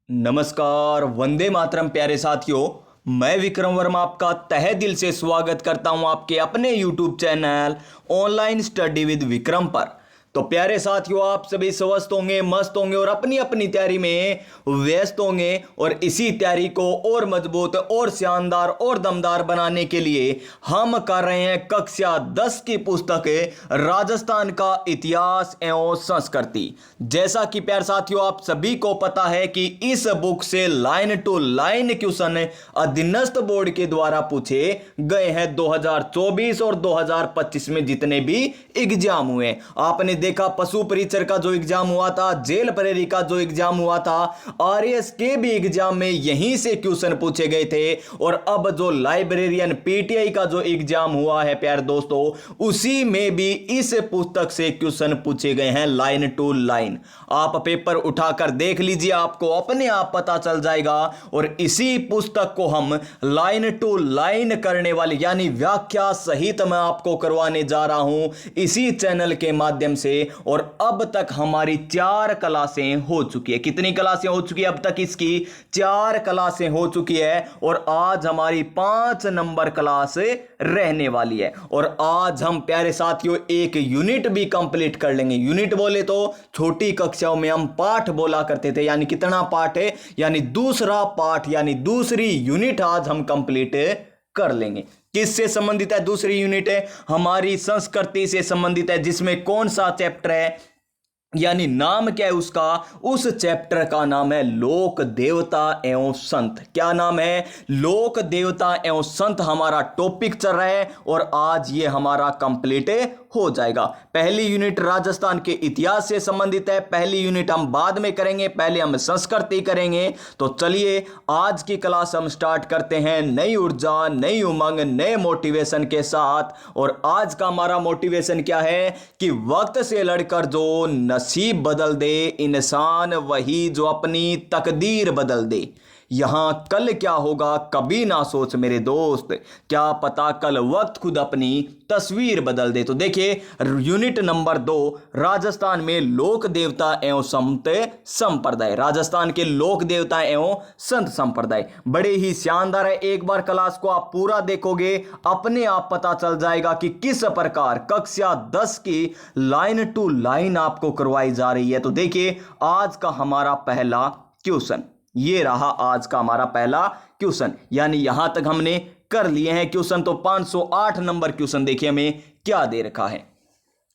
नमस्कार, वंदे मातरम प्यारे साथियों। मैं विक्रम वर्मा आपका तहे दिल से स्वागत करता हूं आपके अपने YouTube channel online study with Vikram पर। तो प्यारे साथियों, आप सभी स्वस्थ होंगे, मस्त होंगे और अपनी अपनी तैयारी में व्यस्त होंगे। और इसी तैयारी को और मजबूत और शानदार और दमदार बनाने के लिए हम कर रहे हैं कक्षा 10 की पुस्तक राजस्थान का इतिहास एवं संस्कृति। जैसा कि प्यारे साथियों आप सभी को पता है कि इस बुक से लाइन टू लाइन क्वेश्चन अधीनस्थ बोर्ड के द्वारा पूछे गए हैं 2024 और 2025 में जितने भी एग्जाम हुए। आपने देखा पशु परीक्षर का जो एग्जाम हुआ था, जेल प्रहरी का जो एग्जाम हुआ था, आरएएस के भी एग्जाम में यहीं से क्वेश्चन पूछे गए थे। और अब जो लाइब्रेरियन पीटीआई का जो एग्जाम हुआ है प्यारे दोस्तों, उसी में भी इस पुस्तक से क्वेश्चन पूछे गए हैं लाइन टू लाइन। आप पेपर उठाकर देख लीजिए, आपको अपने आप पता चल जाएगा। और इसी पुस्तक को हम लाइन टू लाइन करने वाले यानी व्याख्या सहित मैं आपको करवाने जा रहा हूं इसी चैनल के माध्यम से। और अब तक हमारी 4 क्लासें हो चुकी है। कितनी क्लासें हो चुकी है अब तक? इसकी 4 क्लासें हो चुकी है। और आज हमारी 5 नंबर क्लास रहने वाली है। और आज हम प्यारे साथियों एक यूनिट भी कंप्लीट कर लेंगे। यूनिट बोले तो छोटी कक्षाओं में हम पाठ बोला करते थे, यानी कितना पाठ है, यानी दूसरा पाठ यानी दूसरी यूनिट आज हम कंप्लीट कर लेंगे। किससे संबंधित है दूसरी यूनिट? है हमारी संस्कृति से संबंधित है। जिसमें कौन सा चैप्टर है, यानी नाम क्या है उसका? उस चैप्टर का नाम है लोक देवता एवं संत। क्या नाम है? लोक देवता एवं संत हमारा टॉपिक चल रहा है। और आज ये हमारा कंप्लीट हो जाएगा। पहली यूनिट राजस्थान के इतिहास से संबंधित है। पहली यूनिट हम बाद में करेंगे, पहले हम संस्कृति करेंगे। तो चलिए आज की क्लास हम स्टार्ट करते हैं नई ऊर्जा, नई उमंग, नए मोटिवेशन के साथ। और आज का हमारा मोटिवेशन क्या है कि वक्त से लड़कर जो नसीब बदल दे इंसान, वही जो अपनी तकदीर बदल दे। यहां कल क्या होगा कभी ना सोच मेरे दोस्त, क्या पता कल वक्त खुद अपनी तस्वीर बदल दे। तो देखिए यूनिट नंबर 2, राजस्थान में लोक देवता एवं संत संप्रदाय। राजस्थान के लोक देवता एवं संत संप्रदाय बड़े ही शानदार है। एक बार क्लास को आप पूरा देखोगे, अपने आप पता चल जाएगा कि किस प्रकार कक्षा 10 की लाइन टू लाइन आपको करवाई जा रही है। तो देखिए आज का हमारा पहला क्वेश्चन ये रहा। आज का हमारा पहला क्वेश्चन, यानी यहां तक हमने कर लिए हैं क्वेश्चन। तो 508 नंबर क्वेश्चन देखिए हमें क्या दे रखा है।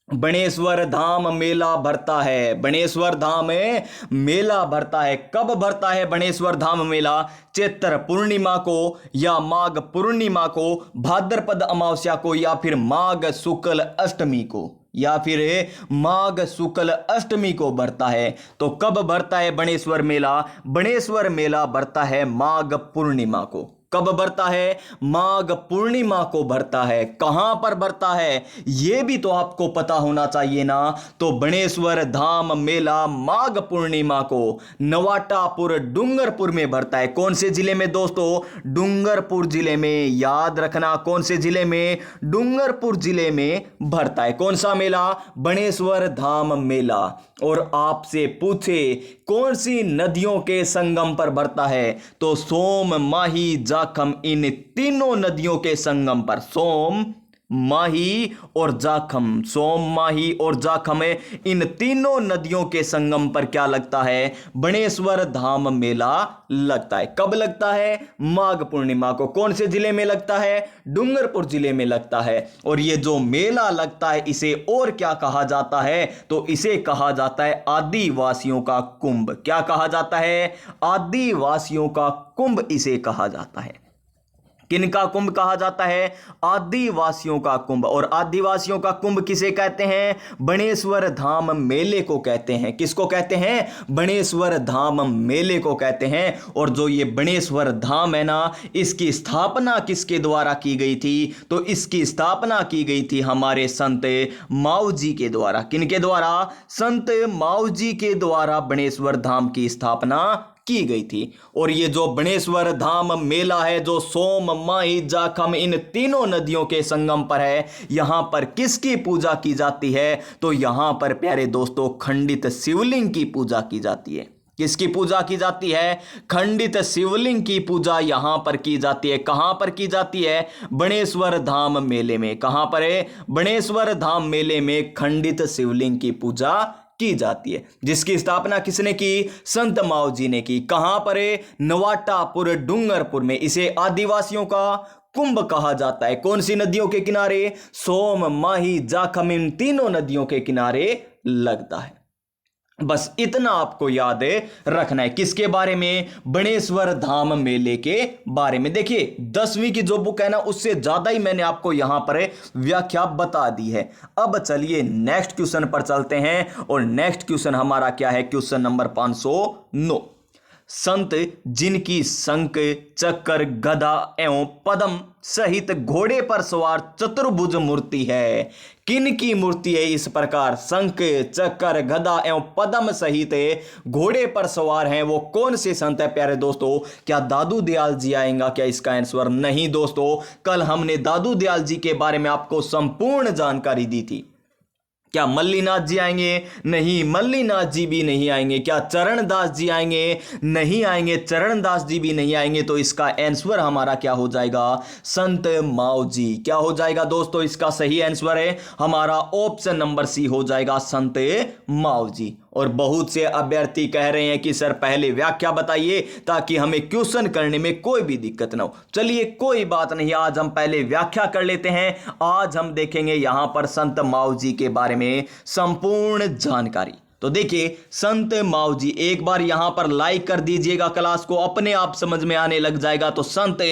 बणेश्वर धाम मेला भरता है। बणेश्वर धाम में मेला भरता है। कब भरता है बणेश्वर धाम मेला? चैत्र पूर्णिमा को या माघ पूर्णिमा को, भाद्रपद अमावस्या को, या फिर माघ शुक्ल अष्टमी को, या फिर माघ शुक्ल अष्टमी को भरता है। तो कब भरता है बणेश्वर मेला? बणेश्वर मेला भरता है माघ पूर्णिमा को। कब भरता है? माघ पूर्णिमा को भरता है। कहां पर भरता है यह भी तो आपको पता होना चाहिए ना। तो बणेश्वर धाम मेला माघ पूर्णिमा को नवाटापुर डूंगरपुर में भरता है। कौन से जिले में दोस्तों? डूंगरपुर जिले में। याद रखना कौन से जिले में? डूंगरपुर जिले में भरता है। कौन सा मेला? बणेश्वर धाम मेला। और आपसे पूछे कौन सी नदियों के संगम पर भरता है? तो सोम, माही, जाखम, इन तीनों नदियों के संगम पर। सोम, माही और जाखम, सोम, माही और जाखम, इन तीनों नदियों के संगम पर क्या लगता है? बणेश्वर धाम मेला लगता है। कब लगता है? माघ पूर्णिमा को। कौन से जिले में लगता है? डूंगरपुर जिले में लगता है। और ये जो मेला लगता है इसे और क्या कहा जाता है? तो इसे कहा जाता है आदिवासियों का कुंभ। क्या कहा जाता है? आदिवासियों का कुंभ इसे कहा जाता है। किनका कुंभ कहा जाता है? आदिवासियों का कुंभ। और आदिवासियों का कुंभ किसे कहते हैं? बणेश्वर धाम मेले को कहते हैं। किसको कहते हैं? बणेश्वर धाम मेले को कहते हैं। और जो ये बणेश्वर धाम है ना, इसकी स्थापना किसके द्वारा की गई थी? तो इसकी स्थापना की गई थी हमारे संत माऊजी के द्वारा। किनके द्वारा? संत माऊजी के द्वारा बणेश्वर धाम की स्थापना की गई थी। और ये जो बणेश्वर धाम मेला है जो सोम, माही, जाखम इन तीनों नदियों के संगम पर है, यहां पर किसकी पूजा की जाती है? तो यहां पर प्यारे दोस्तों खंडित शिवलिंग की पूजा की जाती है। किसकी पूजा की जाती है? खंडित शिवलिंग की पूजा यहां पर की जाती है। कहां पर की जाती है? बणेश्वर धाम मेले में। कहां पर है? बणेश्वर धाम मेले में खंडित शिवलिंग की पूजा की जाती है, जिसकी स्थापना किसने की? संत माऊ जी ने की। कहां पर है? नवाटापुर डूंगरपुर में। इसे आदिवासियों का कुंभ कहा जाता है। कौन सी नदियों के किनारे? सोम, माही, जाखम, इन तीनों नदियों के किनारे लगता है। बस इतना आपको याद रखना है। किसके बारे में? बणेश्वर धाम मेले के बारे में। देखिए 10वीं की जो बुक है ना, उससे ज्यादा ही मैंने आपको यहां पर व्याख्या बता दी है। अब चलिए नेक्स्ट क्वेश्चन पर चलते हैं, और नेक्स्ट क्वेश्चन हमारा क्या है? Question number 509। संत जिनकी शंख, चक्र, गदा एवं पद्म सहित घोड़े पर सवार चतुर्भुज मूर्ति है, किन की मूर्ति है इस प्रकार? शंख, चक्र, गदा एवं पद्म सहित घोड़े पर सवार हैं, वो कौन से संत है प्यारे दोस्तों? क्या दादू दयाल जी आएंगा क्या इसका आंसर? नहीं दोस्तों, कल हमने दादू दयाल जी के बारे में आपको संपूर्ण जानकारी दी थी। क्या मल्लीनाथ जी आएंगे? नहीं, मल्लीनाथ जी भी नहीं आएंगे। क्या चरणदास जी आएंगे? नहीं आएंगे, चरणदास जी भी नहीं आएंगे। तो इसका आंसर हमारा क्या हो जाएगा? संत माऊ जी। क्या हो जाएगा दोस्तों? इसका सही आंसर है हमारा ऑप्शन नंबर सी हो जाएगा, संत माऊ जी। और बहुत से अभ्यर्थी कह रहे हैं कि सर पहले व्याख्या बताइए ताकि हमें क्वेश्चन करने में कोई भी दिक्कत ना हो। चलिए कोई बात नहीं, आज हम पहले व्याख्या कर लेते हैं। आज हम देखेंगे यहां पर संत माऊ जी के बारे में संपूर्ण जानकारी। तो देखिए संत माऊ जी, एक बार यहां पर लाइक कर दीजिएगा क्लास को, अपने आप समझ में आने लग जाएगा। तो संत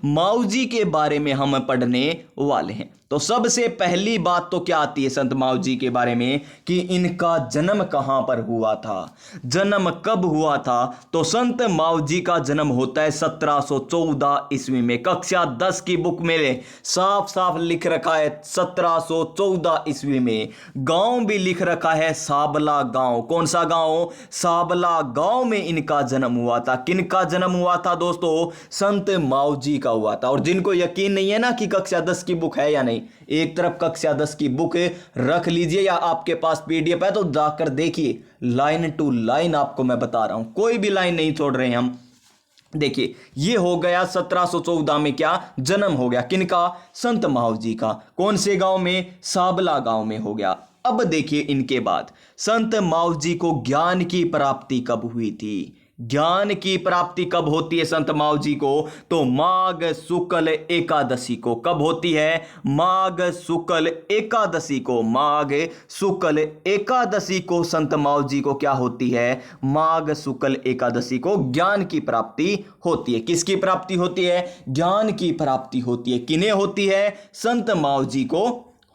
माऊ जी के बारे में हम पढ़ने वाले हैं। तो सबसे पहली बात तो क्या आती है संत माऊ जी के बारे में, कि इनका जन्म कहां पर हुआ था, जन्म कब हुआ था? तो संत माऊ जी का जन्म होता है 1714 ईस्वी में। कक्षा 10 की बुक में साफ साफ लिख रखा है 1714 ईस्वी में। गांव भी लिख रखा है साबला गांव। कौन सा गांव? साबला गांव में इनका जन्म हुआ था। किनका जन्म हुआ था दोस्तों? संत माऊ जी का हुआ था। और जिनको यकीन नहीं है ना कि कक्षा 10 की बुक है या नहीं, एक तरफ कक्षा 10 की बुक रख लीजिए, या आपके पास पीडीएफ है तो जाकर देखिए, लाइन टू लाइन आपको मैं बता रहा हूं, कोई भी लाइन नहीं छोड़ रहे हैं हम। देखिए ये हो गया 1714 में क्या जन्म हो गया, किनका? संत माऊ जी का। कौन से गांव में? साबला गांव में हो गया। अब देखिए इनके बाद संत माऊ जी को ज्ञान की प्राप्ति कब हुई थी? ज्ञान की प्राप्ति कब होती है संत माऊ जी को? तो माघ शुक्ल एकादशी को। कब होती है? माघ शुक्ल एकादशी को। माघ शुक्ल एकादशी को संत माऊ जी को क्या होती है? माघ शुक्ल एकादशी को ज्ञान की प्राप्ति होती है। किसकी प्राप्ति होती है? ज्ञान की प्राप्ति होती है। किन्हें होती है? संत माऊ जी को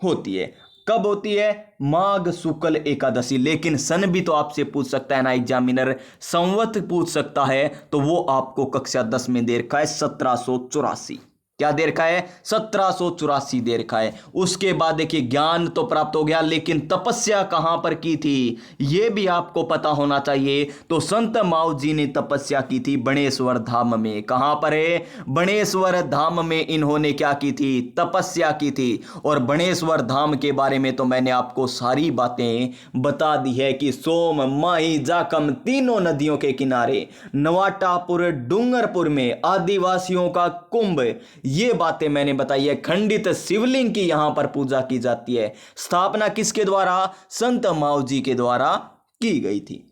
होती है। कब होती है? माघ शुक्ल एकादशी। लेकिन सन भी तो आपसे पूछ सकता है ना एग्जामिनर, संवत पूछ सकता है, तो वो आपको कक्षा 10 में दे रखा है 1784। क्या दे रखा है? 1784 दे रखा है। उसके बाद देखिए ज्ञान तो प्राप्त हो गया, लेकिन तपस्या कहां पर की थी यह भी आपको पता होना चाहिए। तो संत माऊ जी ने तपस्या की थी बणेश्वर धाम में। कहां पर है? बणेश्वर धाम में इन्होंने क्या की थी? तपस्या की थी। और बणेश्वर धाम के बारे में तो मैंने आपको सारी बातें बता दी है कि सोम, माही, जाखम तीनों नदियों के किनारे नवाटापुर डूंगरपुर में आदिवासियों का कुंभ, ये बातें मैंने बताई है। खंडित शिवलिंग की यहां पर पूजा की जाती है। स्थापना किसके द्वारा? संत माऊ जी के द्वारा की गई थी।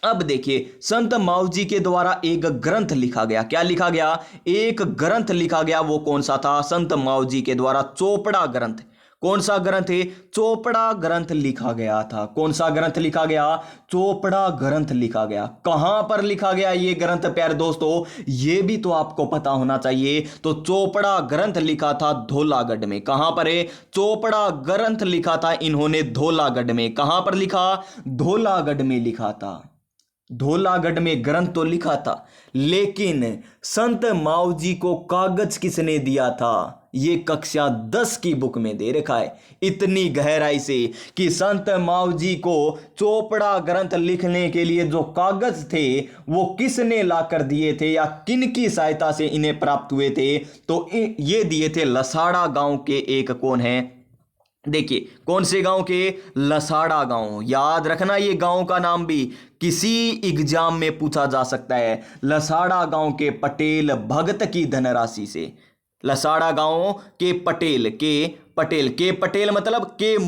अब देखिए संत माऊ जी के द्वारा एक ग्रंथ लिखा गया। क्या लिखा गया? एक ग्रंथ लिखा गया। वो कौन सा था? संत माऊ जी के द्वारा चोपड़ा ग्रंथ। कौन सा ग्रंथ है? चोपड़ा ग्रंथ लिखा गया था। कौन सा ग्रंथ लिखा गया? चोपड़ा ग्रंथ लिखा गया। कहां पर लिखा गया ये ग्रंथ प्यारे दोस्तों? ये भी तो आपको पता होना चाहिए। तो चोपड़ा ग्रंथ लिखा था धौलागढ़ में। कहां पर है? चोपड़ा ग्रंथ लिखा था इन्होंने धौलागढ़ में। कहां पर लिखा? धौलागढ़ में लिखा था। धौलागढ़ में ग्रंथ तो लिखा था, लेकिन संत माऊ जी को कागज किसने दिया था? ये कक्षा 10 की बुक में दे रखा है इतनी गहराई से कि संत माऊ जी को चोपड़ा ग्रंथ लिखने के लिए जो कागज थे वो किसने लाकर दिए थे, या किन की सहायता से इन्हें प्राप्त हुए थे? तो ये दिए थे लसाड़ा गांव के एक कौन है? देखिए कौन से गांव के? लसाड़ा गांव। याद रखना ये गांव का नाम भी। किसी एग्जाम में पूछा जा सकता है। लसाड़ा गांव के पटेल भगत की धनराशि से। लसाड़ा गांव के पटेल मतलब के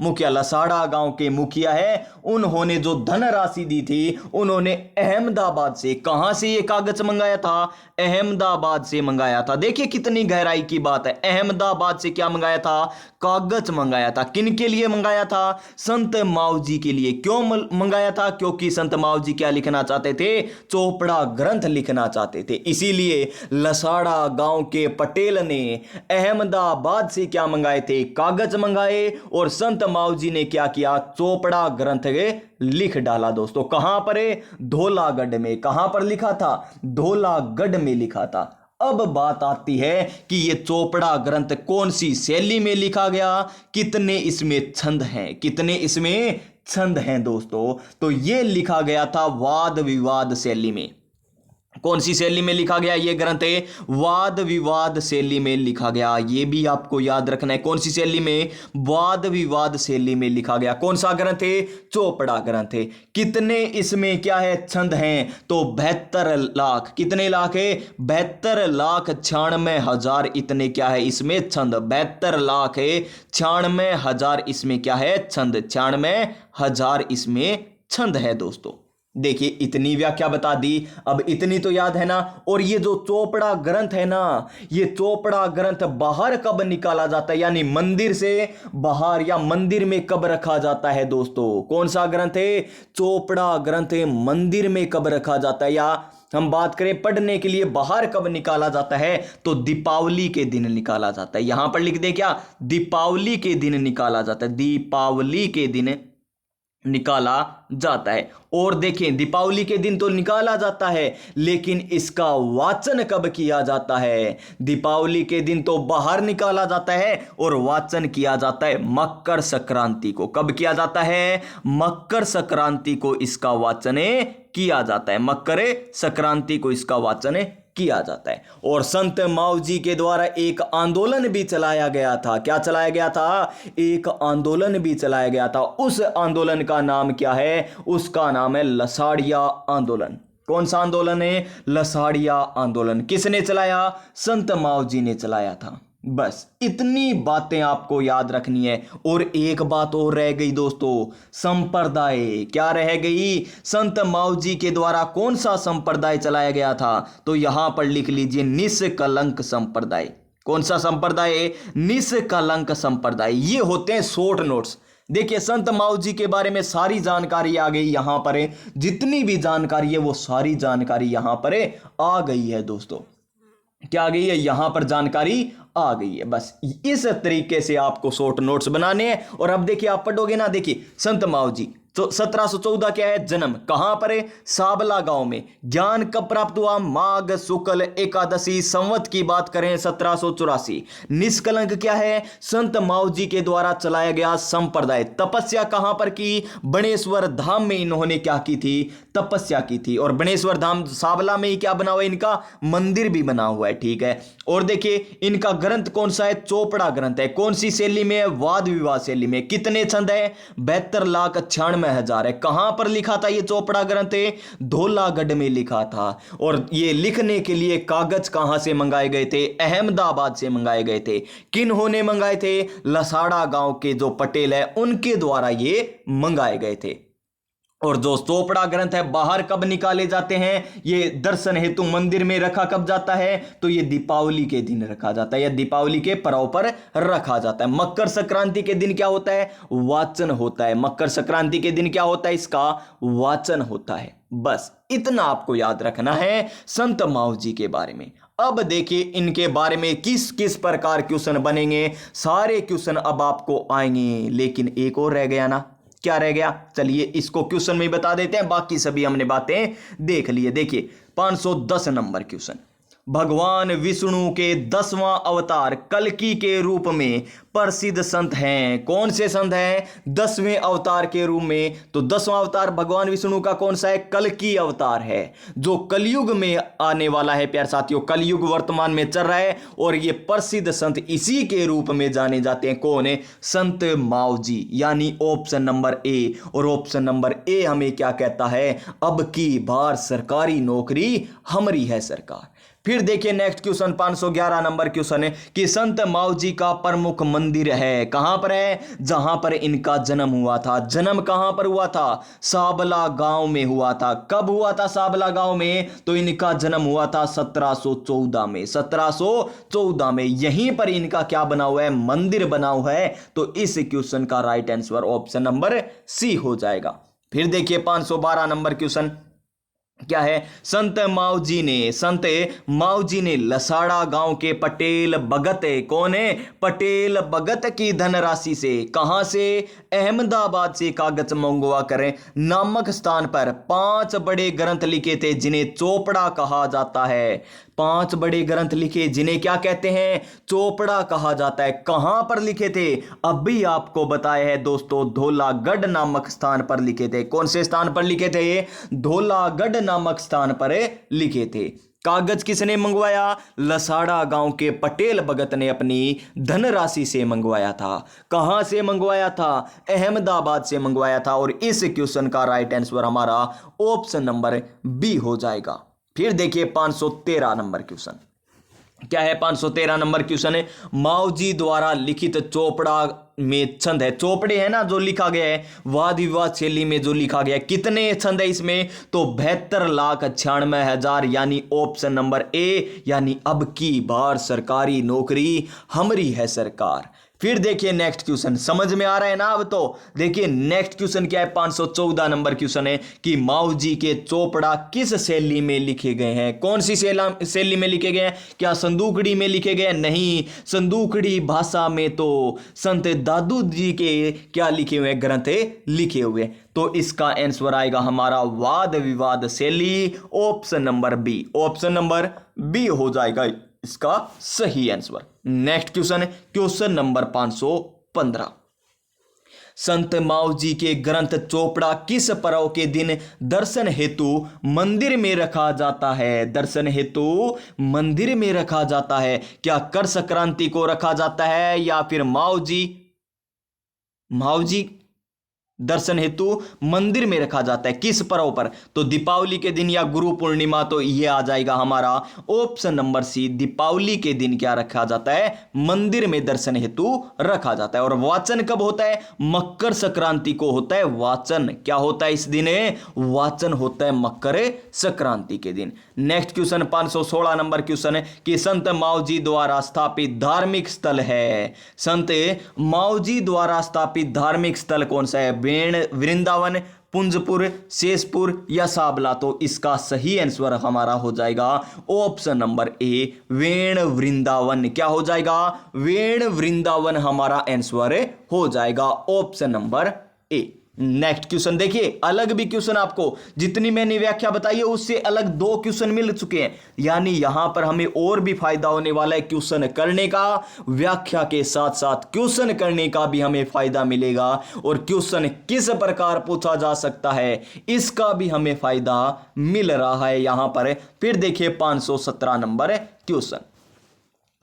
मुखिया लसाड़ा गांव के मुखिया है, उन्होंने जो धनराशि दी थी उन्होंने अहमदाबाद से। कहां से ये कागज मंगाया था? अहमदाबाद से मंगाया था। देखिए कितनी गहराई की बात है। अहमदाबाद से क्या मंगाया था? कागज मंगाया था। किन के लिए मंगाया था? संत मावजी के लिए। क्यों मंगाया था? क्योंकि संत मावजी क्या लिखना चाहते थे? चोपड़ा ग्रंथ लिखना चाहते थे। इसीलिए लसाड़ा गांव के पटेल ने अहमदाबाद से क्या मंगाए थे? कागज मंगाए। और संत मावजी ने क्या किया? चोपड़ा ग्रंथ लिख डाला दोस्तों। कहां पर? धौलागढ़ में। कहां पर लिखा था? धौलागढ़ में लिखा था। अब बात आती है कि यह चोपड़ा ग्रंथ कौन सी शैली में लिखा गया, कितने इसमें छंद हैं दोस्तों। तो यह लिखा गया था वाद विवाद शैली में। कौन सी शैली में लिखा गया? यह ग्रंथ है वाद विवाद शैली में लिखा गया। यह भी आपको याद रखना है। कौन सी शैली में? वाद विवाद शैली में लिखा गया। कौन सा ग्रंथ है? चोपड़ा ग्रंथ है। कितने इसमें क्या है? छंद हैं। तो 72 लाख। कितने लाख है? 72,96,000 इतने क्या है इसमें? छंद। 72,96,000 इसमें क्या है? छंद। 96,000 इसमें छंद है दोस्तों। देखिए इतनी व्याख्या बता दी। अब इतनी तो याद है ना। और ये जो चोपड़ा ग्रंथ है ना, ये चोपड़ा ग्रंथ बाहर कब निकाला जाता है, यानी मंदिर से बाहर या मंदिर में कब रखा जाता है दोस्तों? कौन सा ग्रंथ है? चोपड़ा ग्रंथ मंदिर में कब रखा जाता है, या हम बात करें पढ़ने के लिए बाहर कब निकाला जाता है? तो दीपावली के दिन निकाला जाता है। यहां पर लिख दे क्या? दीपावली के दिन निकाला जाता है। दीपावली के दिन निकाला जाता है। और देखें दीपावली के दिन तो निकाला जाता है, लेकिन इसका वाचन कब किया जाता है? दीपावली के दिन तो बाहर निकाला जाता है और वाचन किया जाता है मकर संक्रांति को। कब किया जाता है? मकर संक्रांति को इसका वाचन किया जाता है। मकर संक्रांति को इसका वाचन किया जाता है। और संत मावजी के द्वारा एक आंदोलन भी चलाया गया था। क्या चलाया गया था? एक आंदोलन भी चलाया गया था। उस आंदोलन का नाम क्या है? उसका नाम है लसाड़िया आंदोलन। कौन सा आंदोलन है? लसाड़िया आंदोलन। किसने चलाया? संत मावजी ने चलाया था। बस इतनी बातें आपको याद रखनी है। और एक बात और रह गई दोस्तों, संप्रदाय। क्या रह गई? संत मावजी के द्वारा कौन सा संप्रदाय चलाया गया था? तो यहां पर लिख लीजिए निष्कलंक संप्रदाय। कौन सा संप्रदाय? निष्कलंक संप्रदाय। ये होते हैं शॉर्ट नोट्स। देखिए संत मावजी के बारे में सारी जानकारी आ गई। यहां पर जितनी भी जानकारी है वो सारी जानकारी यहां पर आ गई है दोस्तों। क्या आ गई है? यहां पर जानकारी आ गई है। बस इस तरीके से आपको शॉर्ट नोट्स बनाने हैं। और अब देखिए आप पढ़ोगे ना, देखिए संत मावजी तो 1714 क्या है? जन्म। कहां पर है? साबला गांव में। ज्ञान कब प्राप्त हुआ? माघ शुक्ल एकादशी संवत की बात करें 1784। निष्कलंक क्या है? संत मावजी के द्वारा चलाया गया संप्रदाय। तपस्या कहां पर की? बणेश्वर धाम में इन्होंने क्या की थी? तपस्या की थी। और बणेश्वर धाम साबला में ही क्या बना हुआ है? इनका मंदिर भी बना हुआ है। ठीक है। और देखिए इनका ग्रंथ कौन सा है? चोपड़ा ग्रंथ है। कौन सी शैली में है? वाद विवाद शैली में। कितने छंद है? 72,96,000 है। कहां पर लिखा था ये चोपड़ा ग्रंथ? धौलागढ़ में लिखा था। और ये लिखने के लिए कागज कहां से मंगाए गए थे? अहमदाबाद से मंगाए गए थे। किन्होंने मंगाए थे? लसाड़ा गांव के जो पटेल है उनके द्वारा ये मंगाए गए थे। और जो चोपड़ा ग्रंथ है बाहर कब निकाले जाते हैं? ये दर्शन हेतु मंदिर में रखा कब जाता है? तो ये दीपावली के दिन रखा जाता है, या दीपावली के पर्व पर रखा जाता है। मकर संक्रांति के दिन क्या होता है? वाचन होता है। मकर संक्रांति के दिन क्या होता है? इसका वाचन होता है। बस इतना आपको याद रखना है संत मावजी के बारे में। अब देखिए इनके बारे में किस किस प्रकार क्वेश्चन बनेंगे। सारे क्वेश्चन अब आपको आएंगे, लेकिन एक और रह गया ना। क्या रह गया? चलिए इसको क्वेश्चन में ही बता देते हैं। बाकी सभी हमने बातें देख ली है। देखिए 510 नंबर क्वेश्चन। भगवान विष्णु के 10वां अवतार कल्कि के रूप में प्रसिद्ध संत हैं? कौन से संत हैं 10वें अवतार के रूप में? तो 10वां अवतार भगवान विष्णु का कौन सा है? कल्कि अवतार है, जो कलयुग में आने वाला है। प्यारे साथियों, कलयुग वर्तमान में चल रहा है और ये प्रसिद्ध संत इसी के रूप में जाने जाते हैं। कौन है? संत माओ जी, यानी ऑप्शन नंबर ए। और ऑप्शन नंबर ए हमें क्या कहता है? अब की बार सरकारी नौकरी हमारी है सरकार। फिर देखिए नेक्स्ट क्वेश्चन, 511 नंबर क्वेश्चन है कि संत माओ जी का प्रमुख मंदिर है, कहां पर है? जहां पर इनका जन्म हुआ था। जन्म कहां पर हुआ था? साबला गांव में हुआ था। कब हुआ था साबला गांव में? तो इनका जन्म हुआ था 1714 में। 1714 में यहीं पर इनका क्या बना हुआ है? मंदिर बना हुआ है। तो इस क्वेश्चन का right answer option number C हो जाएगा। फिर देखिए 512 नंबर क्वेश्चन क्या है? संत माओ जी ने लसाड़ा गांव के पटेल भगत, कौन है? पटेल भगत की धनराशि से, कहां से? अहमदाबाद से कागज मंगवा करें नामक स्थान पर 5 बड़े ग्रंथ लिखे थे जिन्हें चोपड़ा कहा जाता है। 5 बड़े ग्रंथ लिखे जिन्हें क्या कहते हैं? चोपड़ा कहा जाता है। कहां पर लिखे थे? अभी आपको बताया है दोस्तों, धौलागढ़ नामक स्थान पर लिखे थे। कौन से स्थान पर लिखे थे? धौलागढ़ नामक स्थान पर लिखे थे। कागज किसने मंगवाया? लसाड़ा गांव के पटेल भगत ने अपनी धनराशि से मंगवाया था। कहां से मंगवाया था? अहमदाबाद से मंगवाया था। और इस क्वेश्चन का राइट आंसर हमारा ऑप्शन नंबर बी हो जाएगा। फिर देखिए 513 नंबर क्वेश्चन क्या है? 513 नंबर क्वेश्चन है माओ जी द्वारा लिखित चोपड़ा में छंद है। चोपड़े है ना जो लिखा गया है वाद विवाद शैली में जो लिखा गया है, कितने छंद है इसमें? तो 72,96,000, यानी ऑप्शन नंबर ए, यानी अब की बार सरकारी नौकरी हमारी है सरकार। फिर देखिए नेक्स्ट क्वेश्चन, समझ में आ रहा है ना? अब तो देखिए नेक्स्ट क्वेश्चन क्या है? 514 नंबर क्वेश्चन है कि माओ जी के चोपड़ा किस शैली में लिखे गए हैं? कौन सी शैली में लिखे गए हैं? क्या संदूकड़ी में लिखे गए? नहीं, संदूकड़ी भाषा में तो संत दादू जी के क्या लिखे हुए? ग्रंथ लिखे हुए। तो इसका आंसर आएगा हमारा वाद विवाद शैली, option number B. Option number B हो जाएगा इसका सही आंसर। नेक्स्ट क्वेश्चन है क्वेश्चन नंबर 515। संत माओ जी के ग्रंथ चोपड़ा किस पर्व के दिन दर्शन हेतु मंदिर में रखा जाता है? दर्शन हेतु मंदिर में रखा जाता है। क्या कर संक्रांति को रखा जाता है या फिर माओ जी दर्शन हेतु मंदिर में रखा जाता है? किस पर्व पर? तो दीपावली के दिन या गुरु पूर्णिमा। तो यह आ जाएगा हमारा ऑप्शन नंबर सी, दीपावली के दिन क्या रखा जाता है? मंदिर में दर्शन हेतु रखा जाता है। और वाचन कब होता है? मकर संक्रांति को होता है वाचन। क्या होता है इस दिन? वाचन होता है मकर संक्रांति के दिन। नेक्स्ट क्वेश्चन 516 नंबर क्वेश्चन है कि संत माओ जी द्वारा स्थापित धार्मिक स्थल है। संत माओ जी द्वारा स्थापित धार्मिक स्थल कौन सा है? वृंदावन, पुंजपुर, शेषपुर या साबला। तो इसका सही आंसर हमारा हो जाएगा ऑप्शन नंबर ए, वेण वृंदावन। क्या हो जाएगा? वेण वृंदावन हमारा आंसर हो जाएगा option number A. Next question देखिए, अलग भी क्वेश्चन आपको जितनी मैंने व्याख्या बताई है उससे अलग 2 क्वेश्चन मिल चुके हैं, यानी यहां पर हमें और भी फायदा होने वाला है क्वेश्चन करने का। व्याख्या के साथ साथ क्वेश्चन करने का भी हमें फायदा मिलेगा और क्वेश्चन किस प्रकार पूछा जा सकता है इसका भी हमें फायदा मिल रहा है यहां पर। फिर देखिए 517 नंबर क्वेश्चन,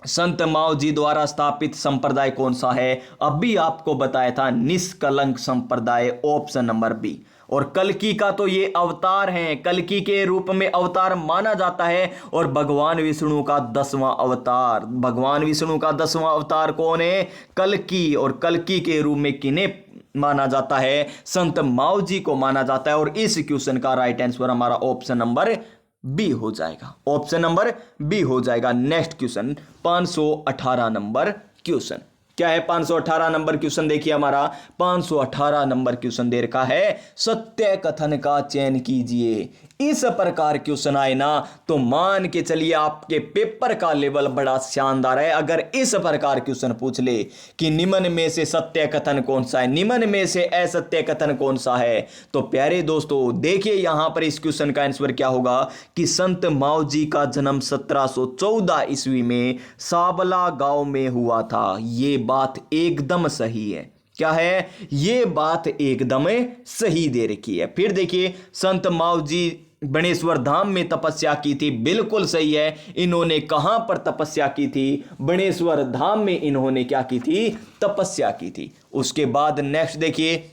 संत माओ जी द्वारा स्थापित संप्रदाय कौन सा है? अभी आपको बताया था निष्कलंक संप्रदाय, ऑप्शन नंबर बी। और कल्कि का तो ये अवतार हैं, कल्कि के रूप में अवतार माना जाता है। और भगवान विष्णु का 10वां अवतार, भगवान विष्णु का 10वां अवतार कौन है? कल्कि। और कल्कि के रूप में किन्हें माना जाता है? संत माओ जी को माना जाता है। और इस क्वेश्चन का राइट आंसर हमारा ऑप्शन नंबर बी हो जाएगा, ऑप्शन नंबर बी हो जाएगा। नेक्स्ट क्वेश्चन 518 नंबर क्वेश्चन क्या है 518 नंबर क्वेश्चन? देखिए हमारा 518 नंबर क्वेश्चन दे रखा है, सत्य कथन का चयन कीजिए। इस प्रकार क्वेश्चन आए ना तो मान के चलिए आपके पेपर का लेवल बड़ा शानदार है। अगर इस प्रकार क्वेश्चन पूछ ले कि निम्न में से सत्य कथन कौन सा है, निम्न में से असत्य कथन कौन सा है, तो प्यारे दोस्तों देखिए यहां पर इस क्वेश्चन का आंसर क्या होगा कि संत माओ जी का जन्म 1714 ईस्वी में साबला गांव में हुआ था। ये बात एकदम सही है। क्या है? ये बात एकदम सही दे रखी है। फिर देखिए संत माओ जी बनेश्वर धाम में तपस्या की थी, बिल्कुल सही है। इन्होंने कहां पर तपस्या की थी? बनेश्वर धाम में इन्होंने क्या की थी? तपस्या की थी। उसके बाद नेक्स्ट देखिए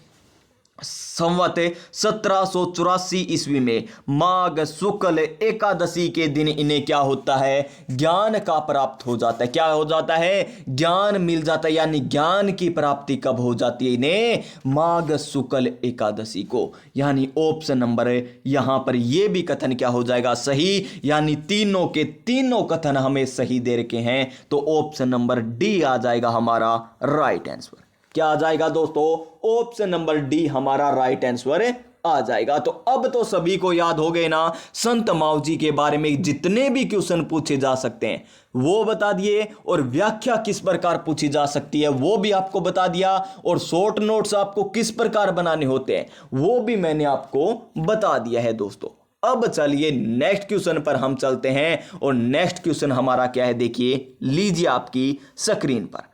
संवत 1784 ईस्वी में माघ शुक्ल एकादशी के दिन इन्हें क्या होता है? ज्ञान का प्राप्त हो जाता है। क्या हो जाता है? ज्ञान मिल जाता है। यानी ज्ञान की प्राप्ति कब हो जाती है इन्हें? माघ शुक्ल एकादशी को। यानी ऑप्शन नंबर यहां पर यह भी कथन क्या हो जाएगा? सही। यानी तीनों के तीनों कथन हमें सही दे रखे हैं, तो ऑप्शन नंबर डी आ जाएगा हमारा राइट आंसर। क्या आ जाएगा दोस्तों? ऑप्शन नंबर डी हमारा राइट आंसर आ जाएगा। तो अब तो सभी को याद हो गए ना संत माओ जी के बारे में जितने भी क्वेश्चन पूछे जा सकते हैं वो बता दिए, और व्याख्या किस प्रकार पूछी जा सकती है वो भी आपको बता दिया, और शॉर्ट नोट्स आपको किस प्रकार बनाने होते हैं वो भी मैंने आपको बता दिया है दोस्तों। अब चलिए नेक्स्ट क्वेश्चन पर हम चलते हैं, और नेक्स्ट क्वेश्चन हमारा क्या है देखिए लीजिए आपकी स्क्रीन पर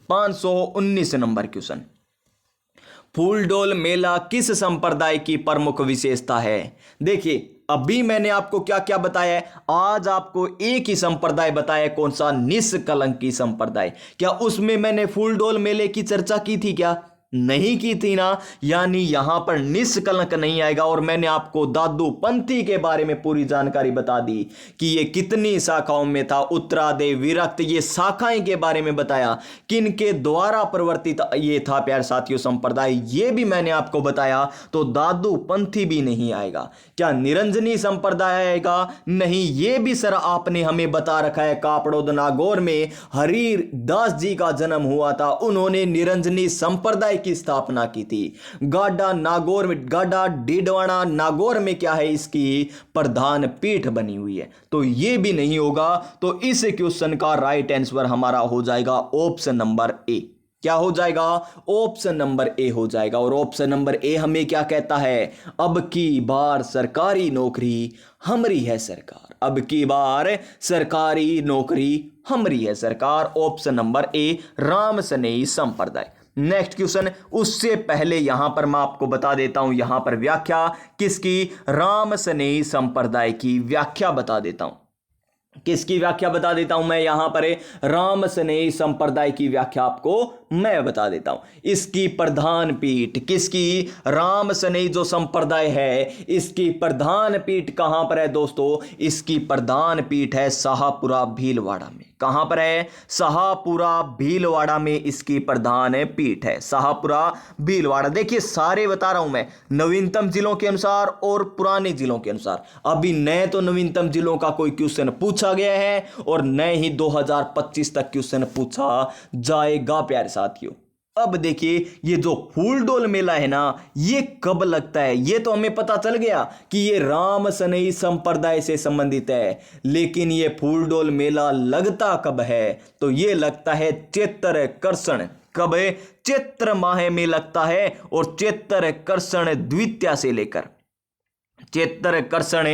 519 नंबर क्वेश्चन। फूलडोल मेला किस संप्रदाय की प्रमुख विशेषता है? देखिए अभी मैंने आपको क्या क्या बताया है। आज आपको एक ही संप्रदाय बताया, कौन सा? निष्कलंकी संप्रदाय। क्या उसमें मैंने फूलडोल मेले की चर्चा की थी? क्या नहीं की थी ना। यानी यहां पर निष्कलंक नहीं आएगा। और मैंने आपको दादू पंथी के बारे में पूरी जानकारी बता दी कि ये कितनी शाखाओं में था, उत्तरादे विरक्त, ये शाखाएं के बारे में बताया, किन के द्वारा प्रवर्तित ये था प्यारे साथियों संप्रदाय, ये भी मैंने आपको बताया। तो दादू पंथी भी नहीं आएगा। क्या निरंजनी संप्रदाय आएगा? नहीं, ये भी सर आपने हमें बता रखा है कापड़ोद नागौर में हरिदास जी का जन्म हुआ था, उन्होंने निरंजनी संप्रदाय की स्थापना की थी। गाडा नागौर में, गाडा डीडवाना नागौर में क्या है? इसकी प्रधान पीठ बनी हुई है। तो यह भी नहीं होगा। तो इस क्वेश्चन का राइट आंसर हमारा हो जाएगा ऑप्शन नंबर ए। क्या हो जाएगा? ऑप्शन नंबर ए हो जाएगा। और ऑप्शन नंबर ए हमें क्या कहता है? अब की बार सरकारी नौकरी हमरी है सरकार। अब की बार सरकारी नौकरी हमरी है सरकार। ऑप्शन नंबर ए राम सनेही संप्रदाय। नेक्स्ट क्वेश्चन, उससे पहले यहां पर मैं आपको बता देता हूं, यहां पर व्याख्या किसकी? राम सनेही संप्रदाय की व्याख्या बता देता हूं। किसकी व्याख्या बता देता हूं मैं यहां पर? राम सनेही संप्रदाय की व्याख्या आपको मैं बता देता हूं। इसकी प्रधान पीठ किसकी? राम सनेही जो संप्रदाय है इसकी प्रधान पीठ कहां पर है दोस्तों? इसकी प्रधान पीठ है शाहपुरा भीलवाड़ा में। कहां पर है? शाहपुरा भीलवाड़ा में इसकी प्रधान पीठ है, शाहपुरा भीलवाड़ा। देखिए सारे बता रहा हूं मैं नवीनतम जिलों के अनुसार और पुराने जिलों के अनुसार। अभी नए तो नवीनतम जिलों का कोई क्वेश्चन पूछा गया है और नए ही 2025 तक क्वेश्चन पूछा जाएगा प्यारे साथियों। अब देखिए ये जो फूलडोल मेला है ना ये कब लगता है? ये तो हमें पता चल गया कि ये राम सनेही संप्रदाय से संबंधित है, लेकिन ये फूलडोल मेला लगता कब है? तो ये लगता है चैत्र कर्षण। कब है? चैत्र माह में लगता है। और चैत्र कर्षण द्वितीया से लेकर चैत्र कर्षण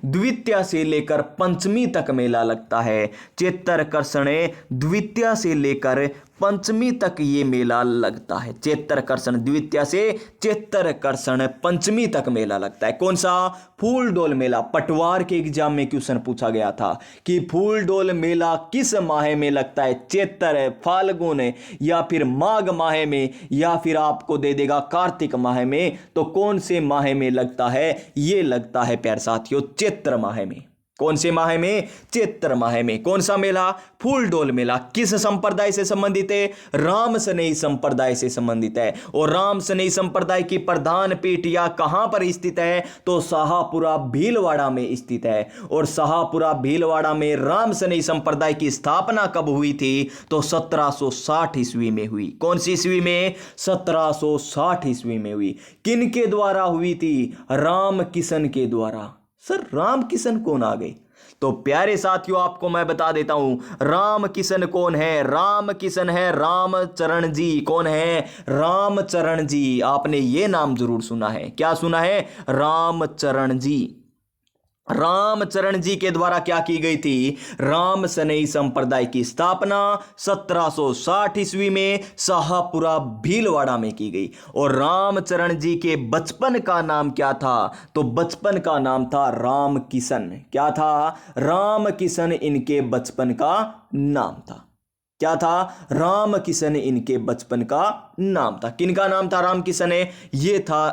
द्वितीया से लेकर पंचमी तक मेला लगता है। चैत्र कर्षण द्वितीया से लेकर पंचमी तक ये मेला लगता है। चैत्र कर्षण द्वितीया से चैत्र कर्षण पंचमी तक मेला लगता है। कौन सा? फूलडोल मेला। पटवार के एग्जाम में क्वेश्चन पूछा गया था कि फूलडोल मेला किस माह में लगता है? चैत्र, फाल्गुन या फिर माघ माह में, या फिर आपको दे देगा कार्तिक माह में। तो कौन से माह में लगता है? ये लगता है प्यारे साथियों चैत्र माह में। कौन से माह में? चैत्र माह में। कौन सा मेला? फूलडोल मेला। किस संप्रदाय से संबंधित है? राम सनेई संप्रदाय से संबंधित है। और राम सनेई संप्रदाय की प्रधान पीठ या कहां पर स्थित है? तो शाहपुरा भीलवाड़ा में स्थित है। और शाहपुरा भीलवाड़ा में राम सनेई संप्रदाय की स्थापना कब हुई थी? तो 1760 ईस्वी में हुई। कौन सी ईस्वी में? 1760 ईस्वी में हुई। किन के द्वारा हुई थी? राम किशन के द्वारा। सर राम किशन कौन आ गए? तो प्यारे साथियों आपको मैं बता देता हूं राम किशन कौन है। राम किशन है रामचरण जी। कौन है? रामचरण जी। आपने ये नाम जरूर सुना है। क्या सुना है? रामचरण जी। रामचरण जी के द्वारा क्या की गई थी? राम सनेई संप्रदाय की स्थापना 1760 ईस्वी में शाहपुरा भीलवाड़ा में की गई। और रामचरण जी के बचपन का नाम क्या था? तो बचपन का नाम था राम किशन। क्या था? राम किशन इनके बचपन का नाम था। क्या था? राम किशन इनके बचपन का नाम था। किनका नाम था राम किशन? ये था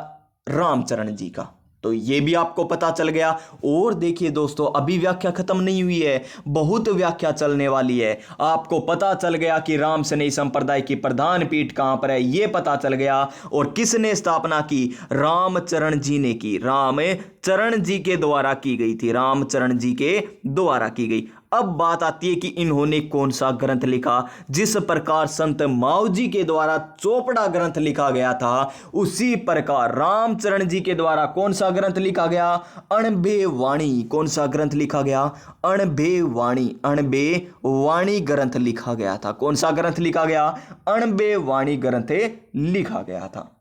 रामचरण जी का। तो ये भी आपको पता चल गया। और देखिए दोस्तों अभी व्याख्या खत्म नहीं हुई है, बहुत व्याख्या चलने वाली है। आपको पता चल गया कि राम सनेई संप्रदाय की प्रधान पीठ कहां पर है, ये पता चल गया। और किसने स्थापना की? रामचरण जी ने की। रामचरण जी के द्वारा की गई थी। रामचरण जी के द्वारा की गई। अब बात आती है कि इन्होंने कौन सा ग्रंथ लिखा? जिस प्रकार संत माऊजी के द्वारा चोपड़ा ग्रंथ लिखा गया था, उसी प्रकार रामचरण जी के द्वारा कौन सा ग्रंथ लिखा गया? अणबे वाणी। कौन सा ग्रंथ लिखा गया? अणबे वाणी। अणबे वाणी ग्रंथ लिखा गया था। कौन सा ग्रंथ लिखा गया? अणबे वाणी ग्रंथ लिखा गया था।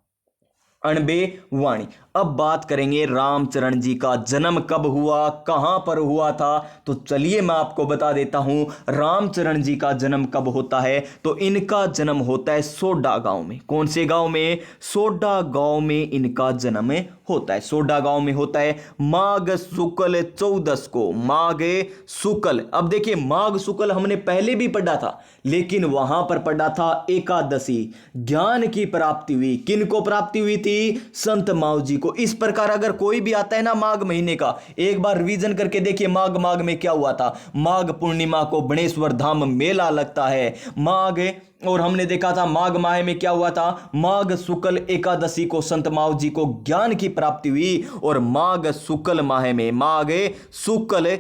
अणबे वाणी। अब बात करेंगे रामचरण जी का जन्म कब हुआ, कहां पर हुआ था। तो चलिए मैं आपको बता देता हूं रामचरण जी का जन्म कब होता है। तो इनका जन्म होता है सोडा गांव में। कौन से गांव में? सोडा गांव में इनका जन्म होता है। सोडा गांव में होता है माघ शुक्ल 14 को। माघ शुक्ल। अब देखिए माघ शुक्ल हमने पहले भी पढ़ा था, लेकिन वहां पर पढ़ा था एकादशी। ज्ञान की प्राप्ति हुई। किन को प्राप्ति हुई थी? संत माऊजी को। इस प्रकार अगर कोई भी आता है ना माघ महीने का, एक बार रिवीजन करके देखिए माघ में क्या हुआ था। माघ पूर्णिमा को बणेश्वर धाम मेला लगता है। माघ, और हमने देखा था माघ माह में क्या हुआ था? माघ शुक्ल एकादशी को संत माऊजी को ज्ञान की प्राप्ति हुई। और माघ शुक्ल माह में माघ शुक्ल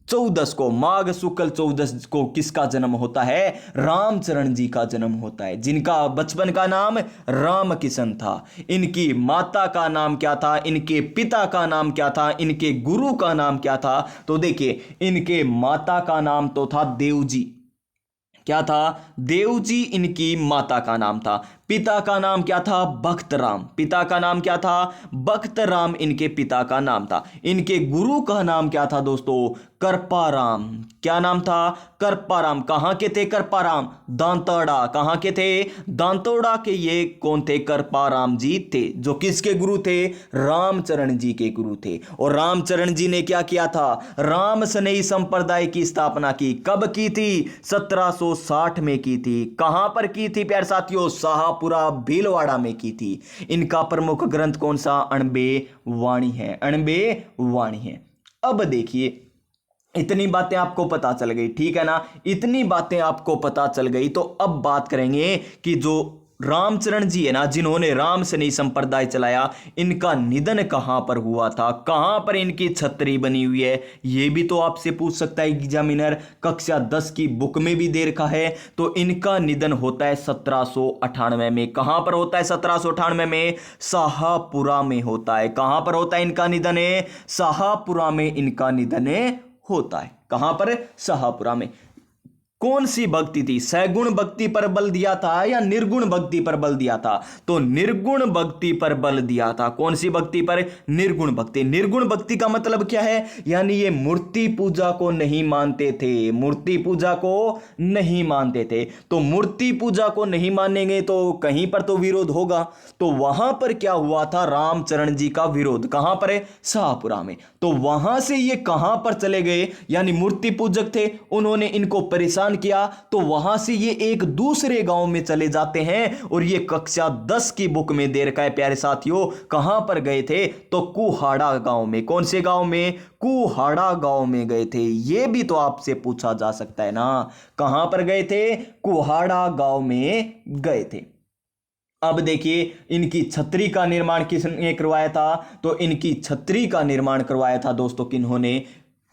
14 को, माघ शुक्ल 14 को किसका जन्म होता है? रामचरण जी का जन्म होता है, जिनका बचपन का नाम राम किशन था। इनकी माता का नाम क्या था? इनके पिता का नाम क्या था? इनके गुरु का नाम क्या था? तो देखिए इनके माता का नाम तो था देवजी। क्या था? देवजी इनकी माता का नाम था। पिता का नाम क्या था? भक्तराम। पिता का नाम क्या था? भक्तराम इनके पिता का नाम था। इनके गुरु का नाम क्या था दोस्तों? करपाराम। क्या नाम था? करपाराम। कहां के थे करपाराम? दांतोड़ा। कहां के थे? दांतोड़ा के। ये कौन थे? करपाराम जी थे, जो किसके गुरु थे? रामचरण जी के गुरु थे। और रामचरण जी ने क्या किया था? राम सनेई संप्रदाय की स्थापना की। कब की थी? 1760 में की थी। कहां पर की थी प्यारे साथियों? शाहपुरा भीलवाड़ा में की थी। इनका प्रमुख ग्रंथ कौन सा? अणबे वाणी है। अणबे वाणी है। अब देखिए इतनी बातें आपको पता चल गई, ठीक है ना? इतनी बातें आपको पता चल गई तो अब बात करेंगे कि जो रामचरण जी है ना, जिन्होंने राम सनेई संप्रदाय चलाया, इनका निधन कहां पर हुआ था? कहां पर इनकी छतरी बनी हुई है? यह भी तो आपसे पूछ सकता है एग्जामिनर। कक्षा 10 की बुक में भी दे रखा है। तो इनका निधन होता है 1798 में। कहां पर होता है 1798 में? शाहपुरा में होता है। कहां पर होता है इनका निधन? शाहपुरा में इनका निधन होता है। कहां पर? शाहपुरा में। कौन सी भक्ति थी? सगुण भक्ति पर बल दिया था या निर्गुण भक्ति पर बल दिया था? तो निर्गुण भक्ति पर बल दिया था। कौन सी भक्ति पर? निर्गुण भक्ति। निर्गुण भक्ति का मतलब क्या है? यानी ये मूर्ति पूजा को नहीं मानते थे। मूर्ति पूजा को नहीं मानते थे। तो मूर्ति पूजा को नहीं मानेंगे तो कहीं पर तो विरोध होगा। तो वहां पर क्या हुआ था? रामचरण जी का विरोध। कहां पर है? शाहपुरा में। तो वहां से ये कहां पर चले गए? यानी मूर्ति पूजक थे, उन्होंने इनको परेशान प्रदान किया तो वहां से ये एक दूसरे गांव में चले जाते हैं और ये कक्षा 10 की बुक में दे रखा है प्यारे साथियों। कहां पर गए थे? तो कुहाड़ा गांव में। कौन से गांव में? कुहाड़ा गांव में गए थे। ये भी तो आपसे पूछा जा सकता है ना, कहां पर गए थे? कुहाड़ा गांव में गए थे। अब देखिए इनकी छतरी का निर्माण किसने करवाया था? तो इनकी छतरी का निर्माण करवाया था दोस्तों किन्होंने?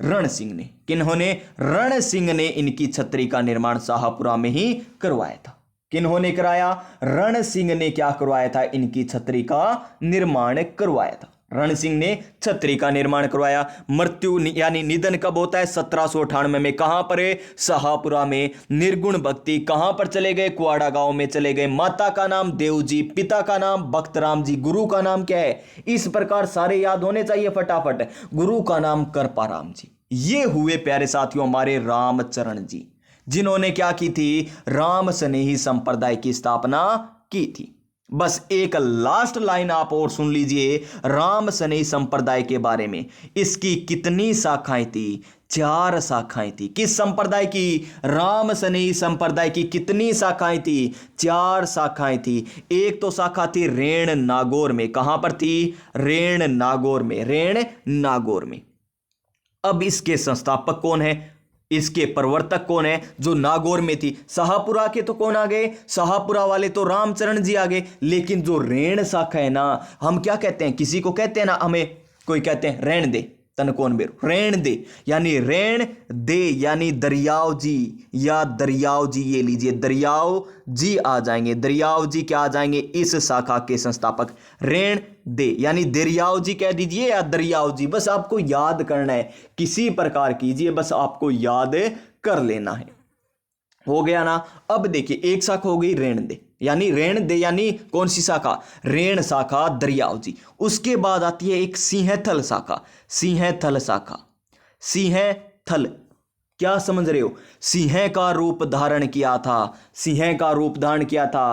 रण सिंह ने। किन्होंने? रण सिंह ने इनकी छतरी का निर्माण शाहपुरा में ही करवाया था। किन्होंने कराया? रण सिंह ने क्या करवाया था? इनकी छतरी का निर्माण करवाया था। रण सिंह ने छतरी का निर्माण करवाया। मृत्यु यानी निधन कब होता है? 1798 में। कहां पर है? शाहपुरा में। निर्गुण भक्ति कहां पर चले गए? कुआड़ा गांव में चले गए। माता का नाम देवजी, पिता का नाम भक्तराम जी, गुरु का नाम क्या है? इस प्रकार सारे याद होने चाहिए फटाफट। गुरु का नाम करपाराम जी। ये हुए प्यारे साथियों हमारे रामचरण जी, जिन्होंने क्या की थी? राम स्नेही संप्रदाय की स्थापना की थी। बस एक लास्ट लाइन आप और सुन लीजिए राम स्नेही संप्रदाय के बारे में। इसकी कितनी शाखाएं थी? 4 शाखाएं थी। किस संप्रदाय की? राम स्नेही संप्रदाय की कितनी शाखाएं थी? 4 शाखाएं थी। एक तो शाखा थी रेण नागौर में। कहां पर थी? रेण नागौर में। रेण नागौर में। अब इसके संस्थापक कौन है? इसके प्रवर्तक कौन है? जो नागौर में थी। शाहपुरा के तो कौन आ गए? शाहपुरा वाले तो रामचरण जी आ गए। लेकिन जो रेण शाखा है ना, हम क्या कहते हैं? किसी को कहते हैं ना, हमें कोई कहते हैं रेण दे, तन कौन बेरो, रेण दे, यानी रेण दे यानी दरियाव जी या दरियाव जी। ये लीजिए दरियाव जी आ जाएंगे। दरियाव जी क्या आ जाएंगे? इस शाखा के संस्थापक। रेण दे यानी दरियाव जी कह दीजिए या दरियाव जी, बस आपको याद करना है। किसी प्रकार कीजिए, बस आपको याद कर लेना है। हो गया ना? अब देखिए एक शाखा हो गई रेण दे, यानी रेण दे यानी कौन सी शाखा? रेण शाखा दरियाव जी। उसके बाद आती है एक सिंहथल शाखा। सिंहथल शाखा। सिंहथल क्या समझ रहे हो? सिंह का रूप धारण किया था। सिंह का रूप धारण किया था।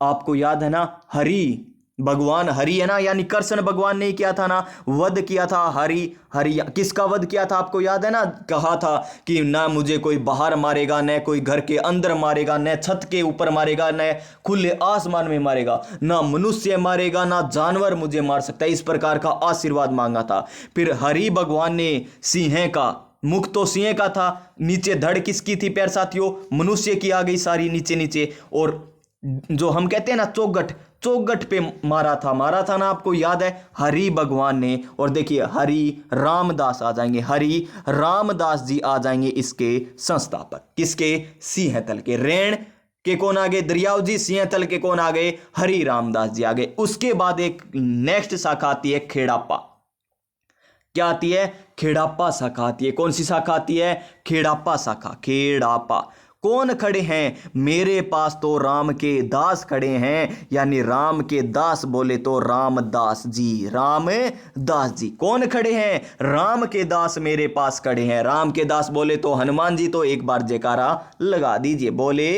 आपको याद है ना? हरि भगवान हरि है ना, यानी कृष्ण भगवान ने किया था ना, वध किया था। हरि किसका वध किया था? आपको याद है ना? कहा था कि ना मुझे कोई बाहर मारेगा, न कोई घर के अंदर मारेगा, न छत के ऊपर मारेगा, न खुले आसमान में मारेगा, ना मनुष्य मारेगा, ना जानवर मुझे मार सकता है। इस प्रकार का आशीर्वाद मांगा था। फिर हरि भगवान ने सिंह का, मुख तो सिंह का था, नीचे धड़ किसकी थी प्यारे साथियों? मनुष्य की आ गई सारी नीचे नीचे। और जो हम कहते हैं ना चौगट, चौगट पे मारा था ना, आपको याद है? हरि भगवान ने। और देखिए हरि रामदास आ जाएंगे। हरि रामदास जी आ जाएंगे इसके संस्थापक। किसके? सिंहथल के। रेण के कौन आ गए? दरियाव जी। सिंहथल के कौन आ गए? हरि रामदास जी आ गए। उसके बाद एक नेक्स्ट शाखा आती है खेड़ापा। क्या आती है? खेड़ापा शाखा आती है। कौन सी शाखा आती है? खेड़ापा शाखा। खेड़ापा। कौन खड़े हैं? मेरे पास तो राम के दास खड़े हैं, यानी राम के दास बोले तो रामदास जी। रामदास जी कौन खड़े हैं? राम के दास मेरे पास खड़े हैं। राम के दास बोले तो हनुमान जी। तो एक बार जयकारा लगा दीजिए, बोले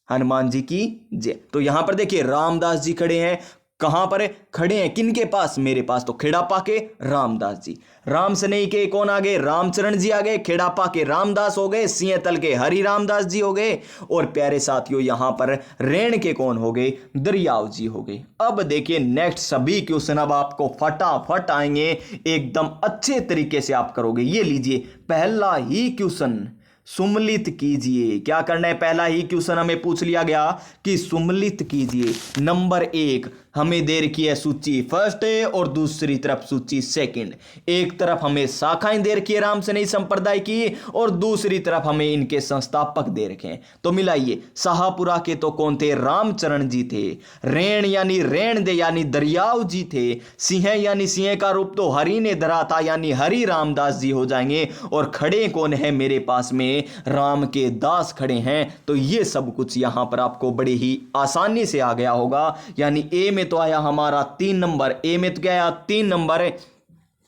हनुमान जी की जय। तो यहां पर देखिए रामदास जी खड़े हैं। कहां पर खड़े हैं? किनके पास? मेरे पास। तो खेड़ापा के रामदास जी। राम स्नेही के कौन आ गए? रामचरण जी आ गए। खेड़ापा के रामदास हो गए। सिंहथल के हरि रामदास जी हो गए। और प्यारे साथियों यहां पर रेण के कौन हो गए? दरियाव जी हो गए। अब देखिए नेक्स्ट सभी क्वेश्चन अब आपको फटाफट आएंगे, एकदम अच्छे तरीके से आप करोगे। ये लीजिए पहला ही क्वेश्चन, सुमलित कीजिए। क्या करना है? पहला ही क्वेश्चन हमें पूछ लिया गया कि सुमलित कीजिए। नंबर 1 हमें दे रखी है सूची फर्स्ट और दूसरी तरफ सूची सेकंड। एक तरफ हमें शाखाएं दे रखी है राम स्नेही संप्रदाय की और दूसरी तरफ हमें इनके संस्थापक दे रखे हैं। तो मिलाइए, शाहपुरा के तो कौन थे? रामचरण जी थे। रेण यानी रेण दे यानी दरियाव जी थे। सिंह यानी सिंह का रूप तो हरि ने धरा था, यानी हरि रामदास जी हो जाएंगे। और खड़े कौन है मेरे पास में? राम के दास खड़े हैं। तो ये सब कुछ यहां पर आपको बड़ी ही आसानी से आ गया होगा। यानी ए में तो आया हमारा 3 नंबर। ए में तो क्या आया? 3 नंबर।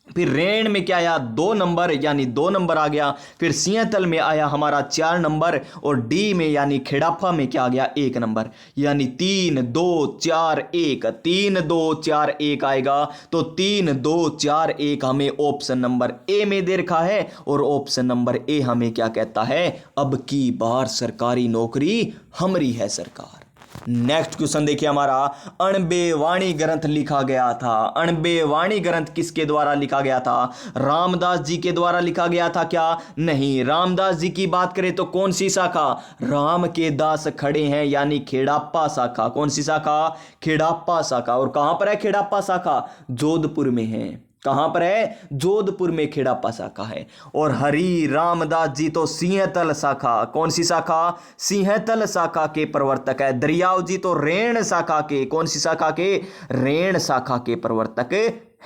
फिर रेण में क्या आया 2 नंबर, यानी 2 नंबर आ गया। फिर सिंहतल में आया हमारा 4 नंबर, और डी में यानी खेड़ाफा में क्या आ गया 1 नंबर, यानी 3 2 4 1, 3 2 4 1 आएगा। तो 3 2 4 1 हमें ऑप्शन नंबर ए में दे रखा है, और ऑप्शन नंबर ए हमें क्या कहता है, अब की बार सरकारी नौकरी हमारी है सरकार। नेक्स्ट क्वेश्चन देखिए हमारा, अणबे वाणी ग्रंथ लिखा गया था। अणबे वाणी ग्रंथ किसके द्वारा लिखा गया था? रामदास जी के द्वारा लिखा गया था क्या? नहीं। रामदास जी की बात करें तो कौन सी शाखा? राम के दास खड़े हैं, यानी खेड़ाप्पा शाखा। कौन सी शाखा? खेड़ाप्पा शाखा। और कहां पर है खेड़ाप्पा शाखा? जोधपुर में है। कहां पर है? जोधपुर में खेड़ाप्पा शाखा है। और हरि रामदास जी तो सिंहतल शाखा। कौन सी शाखा? सिंहतल शाखा के प्रवर्तक है। दरियाव जी तो रेण शाखा के, कौन सी शाखा के? रेण शाखा के प्रवर्तक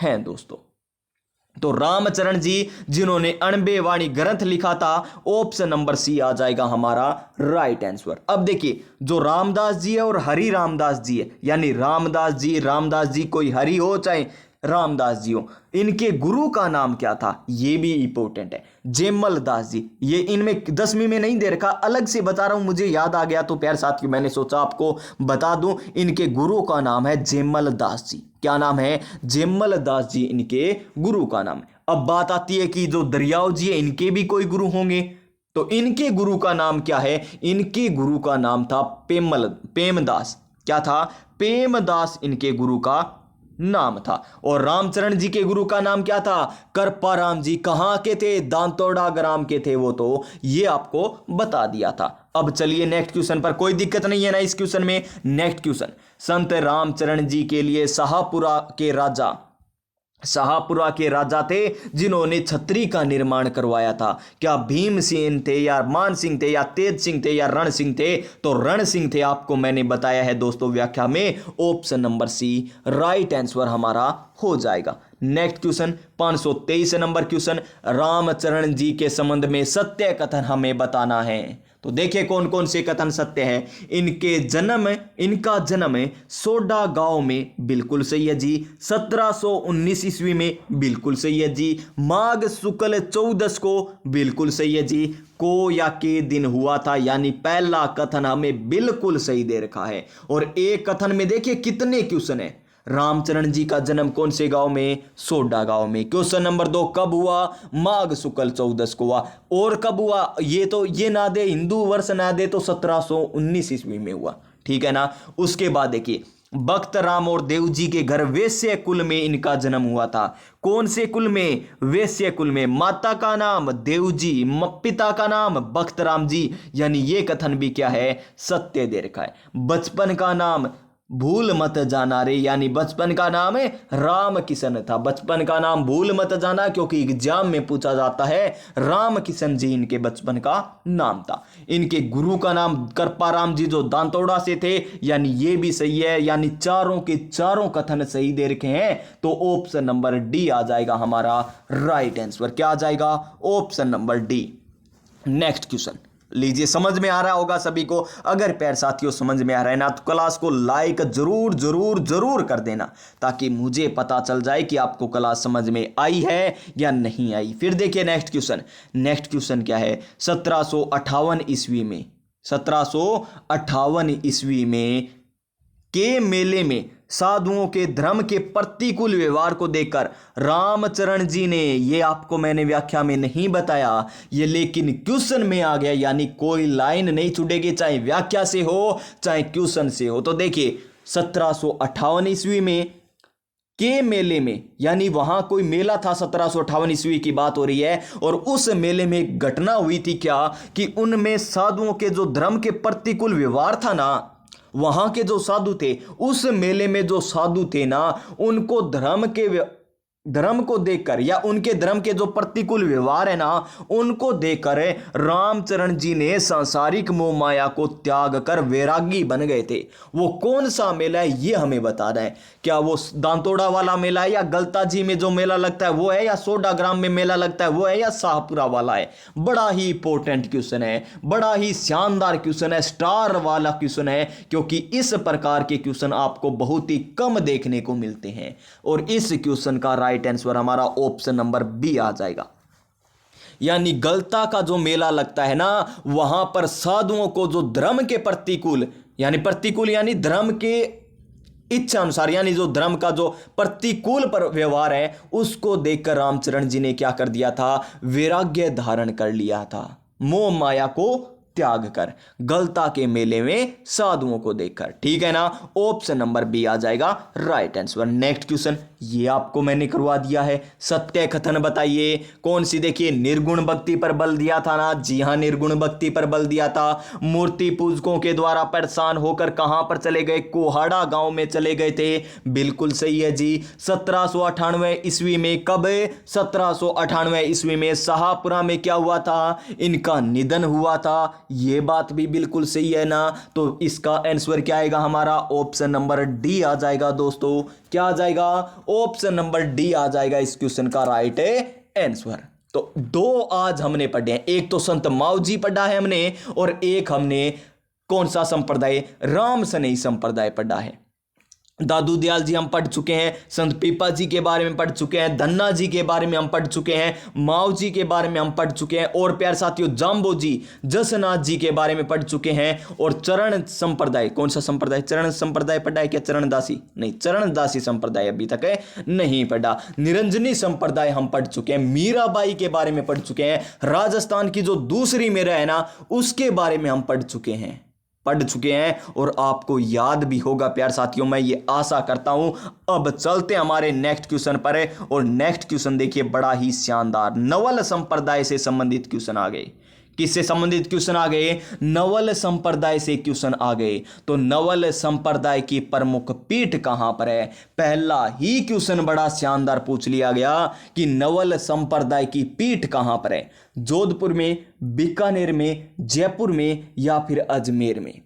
हैं दोस्तों। तो रामचरण जी जिन्होंने अणबे वाणी ग्रंथ लिखा था, ऑप्शन नंबर सी आ जाएगा हमारा राइट आंसर। अब देखिए जो रामदास जी है और हरि रामदास जी है, यानी रामदास जी कोई हरि हो चाहे रामदास जी हो, इनके गुरु का नाम क्या था? ये भी इंपॉर्टेंट है। जेमल दास जी, ये इनमें 10वीं में नहीं दे रखा, अलग से बता रहा हूं, मुझे याद आ गया तो प्यारे साथियों मैंने सोचा आपको बता दूं। इनके गुरु का नाम है जेमल दास जी। क्या नाम है? जेमल दास जी इनके गुरु का नाम है। अब बात आती है कि जो दरियाव जी है इनके भी कोई गुरु होंगे, तो इनके गुरु का नाम क्या है? इनके गुरु का नाम था पेमदास। क्या था? पेमदास इनके गुरु का नाम था। और रामचरण जी के गुरु का नाम क्या था? करपाराम जी। कहां के थे? दांतोड़ा ग्राम के थे वो, तो ये आपको बता दिया था। अब चलिए नेक्स्ट क्वेश्चन पर, कोई दिक्कत नहीं है ना इस क्वेश्चन में। नेक्स्ट क्वेश्चन, संत रामचरण जी के लिए शाहपुरा के राजा थे जिन्होंने छतरी का निर्माण करवाया था। क्या भीमसेन थे, या मान सिंह थे, या तेज सिंह थे, या रण सिंह थे? तो रण सिंह थे, आपको मैंने बताया है दोस्तों व्याख्या में। Option number C right answer हमारा हो जाएगा। Next question 523 number question, Ramcharan ji के संबंध में सत्य कथन हमें बताना है। तो देखिए कौन कौन से कथन सत्य है। इनका जन्म सोडा गांव में, बिल्कुल सही है जी। 1719 ईस्वी में, बिल्कुल सही है जी। माघ शुक्ल 14 को, बिल्कुल सही है जी। को या के दिन हुआ था, यानी पहला कथन हमें बिल्कुल सही दे रखा है। और एक कथन में देखिए कितने क्वेश्चन है। रामचरण जी का जन्म कौन से गांव में? सोडा गांव में। क्वेश्चन नंबर 2, कब हुआ? माघ शुक्ल 14 को हुआ। और कब हुआ? ये ना दे, हिंदू वर्ष ना दे तो 1719 ईस्वी में हुआ, ठीक है ना। उसके बाद देखिए भक्त राम और देव जी के घर वैश्य कुल में इनका जन्म हुआ था। कौन से कुल में? वैश्य कुल में। माता का नाम देव जी, पिता का नाम भक्त राम जी, यानी ये कथन भी क्या है? सत्य दे रखा है। बचपन का नाम भूल मत जाना रे, यानी बचपन का नाम है राम किशन था। बचपन का नाम भूल मत जाना, क्योंकि एग्जाम में पूछा जाता है। राम किशन जी इनके बचपन का नाम था। इनके गुरु का नाम करपाराम जी जो दांतोड़ा से थे, यानी ये भी सही है। यानी चारों के चारों कथन सही दे रखे हैं। तो ऑप्शन नंबर डी आ जाएगा हमारा राइट आंसर। क्या आ जाएगा? Option number D. Next question लीजिए, समझ में आ रहा होगा सभी को। अगर प्यार साथियों समझ में आ रहा है ना, तो क्लास को लाइक जरूर जरूर जरूर कर देना, ताकि मुझे पता चल जाए कि आपको क्लास समझ में आई है या नहीं आई। फिर देखिए नेक्स्ट क्वेश्चन। नेक्स्ट क्वेश्चन क्या है? 1758 ईस्वी में, 1758 ईस्वी में के मेले में साधुओं के धर्म के प्रतिकूल व्यवहार को देखकर रामचरण जी ने, ये आपको मैंने व्याख्या में नहीं बताया ये, लेकिन क्वेश्चन में आ गया, यानी कोई लाइन नहीं छूटेगी, चाहे व्याख्या से हो चाहे क्वेश्चन से हो। तो देखिए 1758 ईस्वी में के मेले में, यानी वहां कोई मेला था, 1758 ईस्वी की बात हो रही है। और उस मेले में एक घटना हुई थी क्या, कि उनमें साधुओं के जो धर्म के प्रतिकूल व्यवहार था ना, वहां के जो साधु थे, उस मेले में जो साधु थे ना, उनको धर्म को देखकर, या उनके धर्म के जो प्रतिकूल व्यवहार है ना, उनको देखकर रामचरण जी ने सांसारिक मोह माया को त्याग कर वैरागी बन गए थे। वो कौन सा मेला है ये हमें बता रहे हैं। क्या वो दांतोड़ा वाला मेला है, या गलता जी में जो मेला लगता है वो है, या सोडा ग्राम में मेला लगता है वो है, या शाहपुरा वाला है? बड़ा ही इंपॉर्टेंट क्वेश्चन है, बड़ा ही शानदार क्वेश्चन है, स्टार वाला क्वेश्चन है, क्योंकि इस प्रकार के क्वेश्चन आपको बहुत ही कम देखने को मिलते हैं। और इस क्वेश्चन का राइट राइट आंसर हमारा ऑप्शन नंबर बी आ जाएगा। यानी गलता का जो मेला लगता है ना, वहां पर साधुओं को जो धर्म के प्रतिकूल यानी धर्म के इच्छा अनुसार, यानी जो धर्म का जो प्रतिकूल पर व्यवहार है, उसको देखकर रामचरण जी ने क्या कर दिया था, वैराग्य धारण कर लिया था, मोह माया को त्याग कर, गलता के मेले में साधुओं को देखकर। ठीक है ना, ऑप्शन नंबर बी आ जाएगा राइट आंसर। नेक्स्ट क्वेश्चन ये आपको मैंने करवा दिया है, सत्य कथन बताइए कौन सी। देखिए निर्गुण भक्ति पर बल दिया था ना, जी हां निर्गुण भक्ति पर बल दिया था। मूर्ति पूजकों के द्वारा परेशान होकर कहां पर चले गए, कोहाड़ा गांव में चले गए थे, बिल्कुल सही है जी। 1798 ईस्वी में, कब, 1798 ईस्वी में शाहपुरा में क्या हुआ था, इनका निधन हुआ था, ये बात भी बिल्कुल सही है ना। तो इसका आंसर क्या आएगा हमारा, ऑप्शन नंबर डी आ जाएगा दोस्तों। क्या आ जाएगा, ऑप्शन नंबर डी आ जाएगा इस क्वेश्चन का राइट आंसर। तो दो आज हमने पढ़े हैं, एक तो संत माऊ जी पढ़ा है हमने, और एक हमने कौन सा संप्रदाय, राम सनेही संप्रदाय पढ़ा है। दादू दयाल जी हम पढ़ चुके हैं, संत पीपा जी के बारे में पढ़ चुके हैं, धन्ना जी के बारे में हम पढ़ चुके हैं, माऊ जी के बारे में हम पढ़ चुके हैं, और प्यारे साथियों जाम्बो जी, जसनाथ जी के बारे में पढ़ चुके हैं। और चरण संप्रदाय, कौन सा संप्रदाय, चरण संप्रदाय पढ़ा है क्या, चरणदासी नहीं, चरणदासी संप्रदाय अभी तक है नहीं पढ़ा। निरंजनी संप्रदाय हम पढ़ चुके हैं, मीराबाई के बारे में पढ़ चुके हैं, राजस्थान की जो दूसरी मेरा है ना, उसके बारे में हम पढ़ चुके हैं और आपको याद भी होगा प्यार साथियों, मैं ये आशा करता हूं। अब चलते हमारे नेक्स्ट क्वेश्चन पर, और नेक्स्ट क्वेश्चन देखिए बड़ा ही शानदार, नवल संप्रदाय से संबंधित क्वेश्चन आ गए। किससे संबंधित क्वेश्चन आ गए, नवल संप्रदाय से क्वेश्चन आ गए। तो नवल संप्रदाय की प्रमुख पीठ कहां पर है, पहला ही क्वेश्चन बड़ा शानदार पूछ लिया गया कि नवल संप्रदाय की पीठ कहां पर है, जोधपुर में, बीकानेर में, जयपुर में या फिर अजमेर में,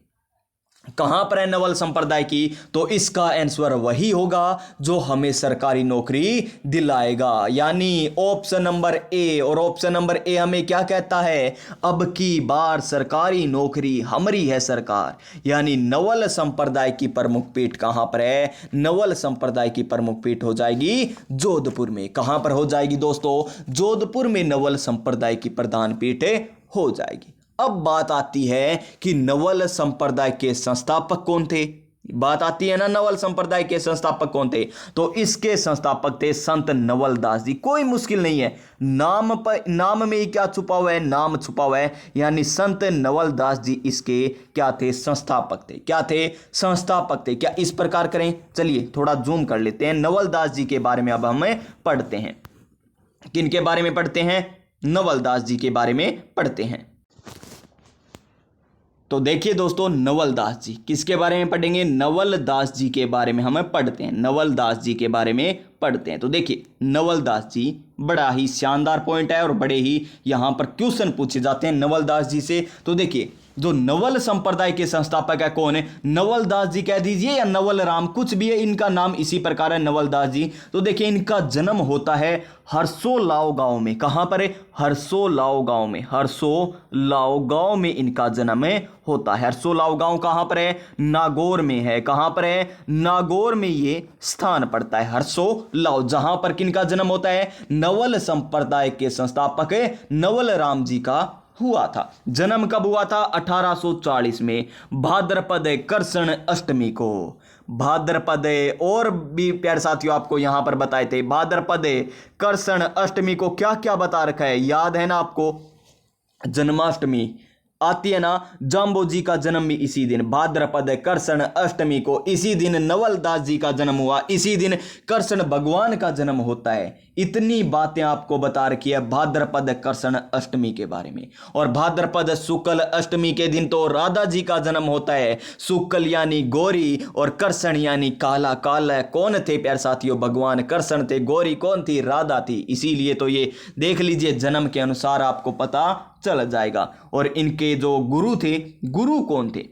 कहां पर है नवल संप्रदाय की। तो इसका आंसर वही होगा जो हमें सरकारी नौकरी दिलाएगा, यानी ऑप्शन नंबर ए। और ऑप्शन नंबर ए हमें क्या कहता है, अब की बार सरकारी नौकरी हमारी है सरकार। यानी नवल संप्रदाय की प्रमुख पीठ कहां पर है, नवल संप्रदाय की प्रमुख पीठ हो जाएगी जोधपुर में। कहां पर हो जाएगी दोस्तों, जोधपुर में नवल संप्रदाय की प्रधान पीठ हो जाएगी। अब बात आती है कि नवल संप्रदाय के संस्थापक कौन थे, बात आती है ना नवल संप्रदाय के संस्थापक कौन थे। तो इसके संस्थापक थे संत नवल दास जी। कोई मुश्किल नहीं है, नाम में ही क्या छुपा हुआ है, नाम छुपा हुआ है। यानी संत नवल दास जी इसके क्या थे, संस्थापक थे। क्या थे, संस्थापक थे। क्या इस प्रकार करें, चलिए थोड़ा जूम कर लेते हैं। नवल दास जी के बारे में अब हमें पढ़ते हैं। किन के बारे में पढ़ते हैं, नवल दास जी के बारे में पढ़ते हैं। तो देखिए दोस्तों, नवल दास जी किसके बारे में पढ़ेंगे, नवल दास जी के बारे में हमें पढ़ते हैं, नवल दास जी के बारे में पढ़ते हैं। तो देखिए नवल दास जी बड़ा ही शानदार पॉइंट है और बड़े ही यहां पर क्वेश्चन पूछे जाते हैं नवल दास जी से। तो देखिए जो नवल संप्रदाय के संस्थापक है कौन है, नवल दास जी कह दीजिए या नवल राम, कुछ भी है, इनका नाम इसी प्रकार है नवल दास जी। तो देखिए इनका जन्म होता है हरसोलाव गांव में। कहां पर है, हरसोलाव गांव में, हरसोलाव गांव में इनका जन्म होता है। हरसोलाव गांव कहां पर है, नागौर में है। कहां पर है, नागौर में ये स्थान पड़ता है हरसोलाव, जहां पर किनका जन्म होता है, नवल संप्रदाय के संस्थापक नवल राम जी का हुआ था। जन्म कब हुआ था, 1840 में, भाद्रपद कृष्ण अष्टमी को। भाद्रपद और भी प्यारे साथियों आपको यहां पर बताए थे, भाद्रपद कृष्ण अष्टमी को क्या क्या बता रखा है, याद है ना आपको, जन्माष्टमी आती है ना, जाम्बो जी का जन्म भी इसी दिन, भाद्रपद कृष्ण अष्टमी को, इसी दिन नवल दास जी का जन्म हुआ, इसी दिन कृष्ण भगवान का जन्म होता है। इतनी बातें आपको बता रखी है भाद्रपद कृष्ण अष्टमी के बारे में। और भाद्रपद शुक्ल अष्टमी के दिन तो राधा जी का जन्म होता है। शुक्ल यानी गौरी और कृष्ण यानी काला। काला कौन थे प्यारे साथियों, भगवान कृष्ण थे। गौरी कौन थी, राधा थी। इसीलिए तो ये देख लीजिए जन्म के अनुसार आपको पता चल जाएगा। और इनके जो गुरु थे, गुरु कौन थे,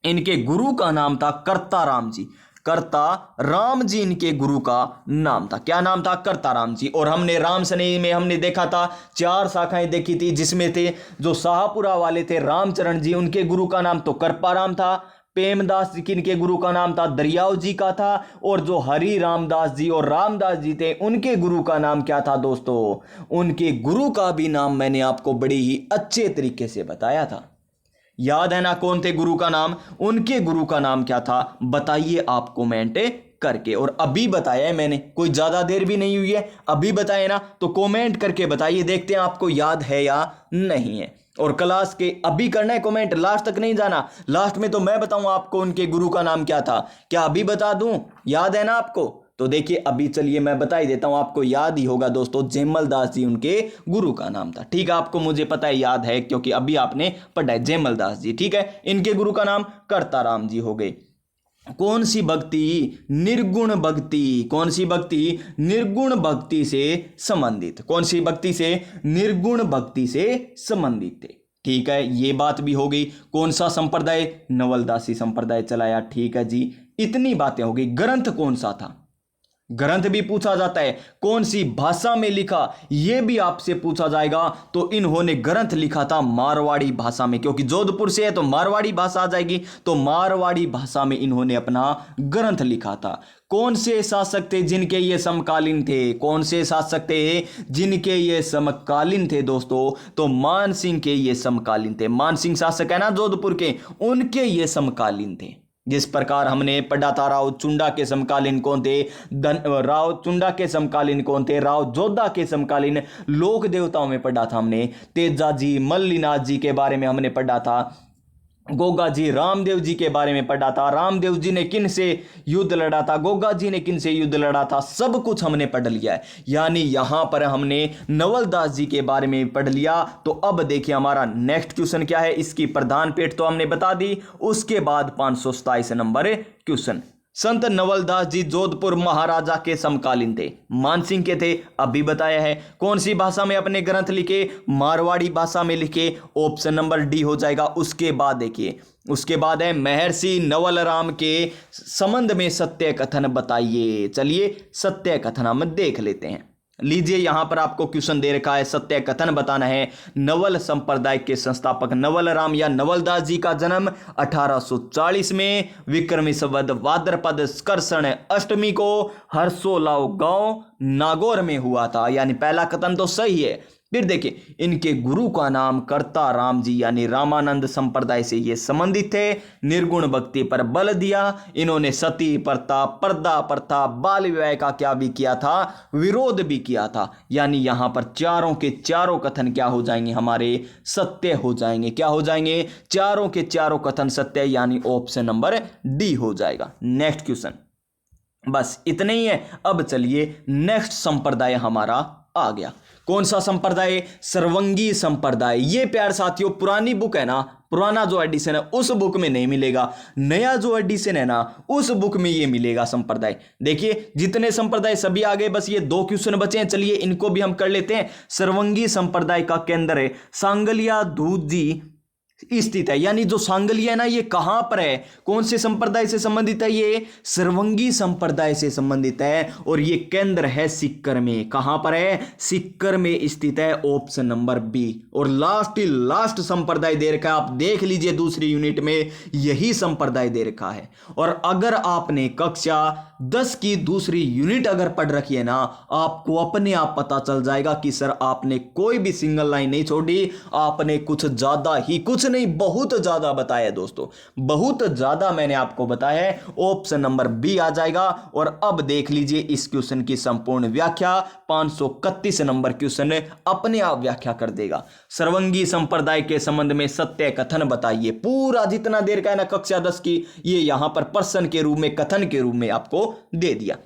इनके गुरु का नाम था कर्ता राम जी। कर्ता राम जी इनके गुरु का नाम था। क्या नाम था, कर्ता राम जी। और हमने राम सनेही में हमने देखा था 4 शाखाएं देखी थी, जिसमें थे जो शाहपुरा वाले थे रामचरण जी, उनके गुरु का नाम तो कृपाराम था। प्रेमदास जी किनके गुरु का नाम था? दरियाव जी का था। और जो हरि रामदास जी और रामदास जी थे उनके गुरु का नाम क्या था दोस्तों? उनके गुरु का भी नाम मैंने आपको बड़ी ही अच्छे तरीके से बताया था। याद है ना कौन थे गुरु का नाम? उनके गुरु का नाम क्या था बताइए आप कमेंट करके। और अभी बताया है मैंने, कोई ज्यादा देर भी नहीं हुई है, अभी बताए ना, तो कमेंट करके बताइए, देखते हैं आपको याद है या नहीं है। और क्लास के अभी करना है कमेंट, लास्ट तक नहीं जाना। लास्ट में तो मैं बताऊं आपको उनके गुरु का नाम क्या था। क्या अभी बता दूं? याद है ना आपको? तो देखिए अभी चलिए मैं बता ही देता हूं, आपको याद ही होगा दोस्तों, जयमल दास जी उनके गुरु का नाम था। ठीक है, आपको मुझे पता है याद है क्योंकि अभी आपने पढ़ा है जयमल दास जी। ठीक है, इनके गुरु का नाम करताराम जी हो गए। कौन सी भक्ति? निर्गुण भक्ति। कौन सी भक्ति? निर्गुण भक्ति से संबंधित। कौन सी भक्ति से? निर्गुण भक्ति से संबंधित थे। ठीक है, ये बात भी हो गई। कौन सा संप्रदाय? नवलदासी संप्रदाय चलाया। ठीक है जी, इतनी बातें हो गई। ग्रंथ कौन सा था? ग्रंथ भी पूछा जाता है। कौन सी भाषा में लिखा, यह भी आपसे पूछा जाएगा। तो इन्होंने ग्रंथ लिखा था मारवाड़ी भाषा में, क्योंकि जोधपुर से है तो मारवाड़ी भाषा आ जाएगी, तो मारवाड़ी भाषा में इन्होंने अपना ग्रंथ लिखा था। कौन से शासक थे जिनके ये समकालीन थे? कौन से शासक थे जिनके ये समकालीन थे दोस्तों? तो मानसिंह के ये समकालीन थे। मानसिंह शासक है ना जोधपुर के, उनके ये समकालीन थे। जिस प्रकार हमने पढ़ा था राव चुंडा के समकालीन कौन थे? राव चुंडा के समकालीन कौन थे? राव जोधा के समकालीन लोक देवताओं में पढ़ा था हमने। तेजा जी, मल्लीनाथ जी के बारे में हमने पढ़ा था। गोगा जी, रामदेव जी के बारे में पढ़ा था। रामदेव जी ने किन से युद्ध लड़ा था, गोगा जी ने किन से युद्ध लड़ा था, सब कुछ हमने पढ़ लिया है। यानी यहां पर हमने नवलदास जी के बारे में पढ़ लिया। तो अब देखिए हमारा नेक्स्ट क्वेश्चन क्या है। इसकी प्रधान पेट तो हमने बता दी, उसके बाद 527 नंबर क्वेश्चन। संत नवलदास जी जोधपुर महाराजा के समकालीन थे। मानसिंह के थे, अभी बताया है। कौन सी भाषा में अपने ग्रंथ लिखे? मारवाड़ी भाषा में लिखे। ऑप्शन नंबर डी हो जाएगा। उसके बाद देखिए, उसके बाद है महर्षि नवल राम के संबंध में सत्य कथन बताइए। चलिए सत्य कथन हम देख लेते हैं। लीजिए यहां पर आपको क्वेश्चन दे रखा है, सत्य कथन बताना है। नवल संप्रदाय के संस्थापक नवल राम या नवलदास जी का जन्म 1840 में विक्रमी संवत भाद्रपद कृष्ण अष्टमी को हरसोलाव गांव नागौर में हुआ था। यानी पहला कथन तो सही है। फिर देखिए इनके गुरु का नाम करताराम जी यानी रामानंद संप्रदाय से ये संबंधित थे। निर्गुण भक्ति पर बल दिया। इन्होंने सती प्रथा, पर्दा प्रथा, बाल विवाह का क्या भी किया था? विरोध भी किया था। यानी यहां पर चारों के चारों कथन क्या हो जाएंगे? हमारे सत्य हो जाएंगे। क्या हो जाएंगे? चारों के चारों कथन सत्य, यानी ऑप्शन नंबर डी हो जाएगा। नेक्स्ट क्वेश्चन, बस इतने ही है। अब चलिए नेक्स्ट संप्रदाय हमारा आ गया। कौन सा संप्रदाय? सर्वंगी संप्रदाय। ये प्यार साथियों पुरानी बुक है ना, पुराना जो एडिशन है उस बुक में नहीं मिलेगा, नया जो एडिशन है ना उस बुक में ये मिलेगा संप्रदाय। देखिए जितने संप्रदाय सभी आ गए, बस ये 2 क्वेश्चन बचे हैं। चलिए इनको भी हम कर लेते हैं। सर्वंगी संप्रदाय का केंद्र है सांगलिया दूध जी स्थित है। यानी जो सांगलिया है ना, ये कहां पर है? कौन से संप्रदाय से संबंधित है? ये सर्वंगी संप्रदाय से संबंधित है। और ये केंद्र है सिक्कर में। कहां पर है? सिक्कर में स्थित है। Option number B. और लास्ट संप्रदाय दे रखा है, आप देख लीजिए दूसरी यूनिट में यही संप्रदाय दे रखा है। और अगर आपने कक्षा 10 की दूसरी यूनिट अगर पढ़ रखी है ना, आपको अपने आप पता चल जाएगा कि सर आपने कोई भी सिंगल लाइन नहीं छोड़ी, आपने कुछ ज्यादा ही, कुछ नहीं बहुत ज्यादा बताया दोस्तों, बहुत ज्यादा मैंने आपको बताया है। ऑप्शन नंबर बी आ जाएगा। और अब देख लीजिए इस क्वेश्चन की संपूर्ण व्याख्या, 531 नंबर क्वेश्चन अपने आप व्याख्या कर देगा। सर्वंगी संप्रदाय के संबंध में सत्य कथन बताइए। पूरा जितना देर का है ना कक्षा 10 की, ये यहां पर प्रश्न के रूप में, कथन के रूप में आपको दे दिया।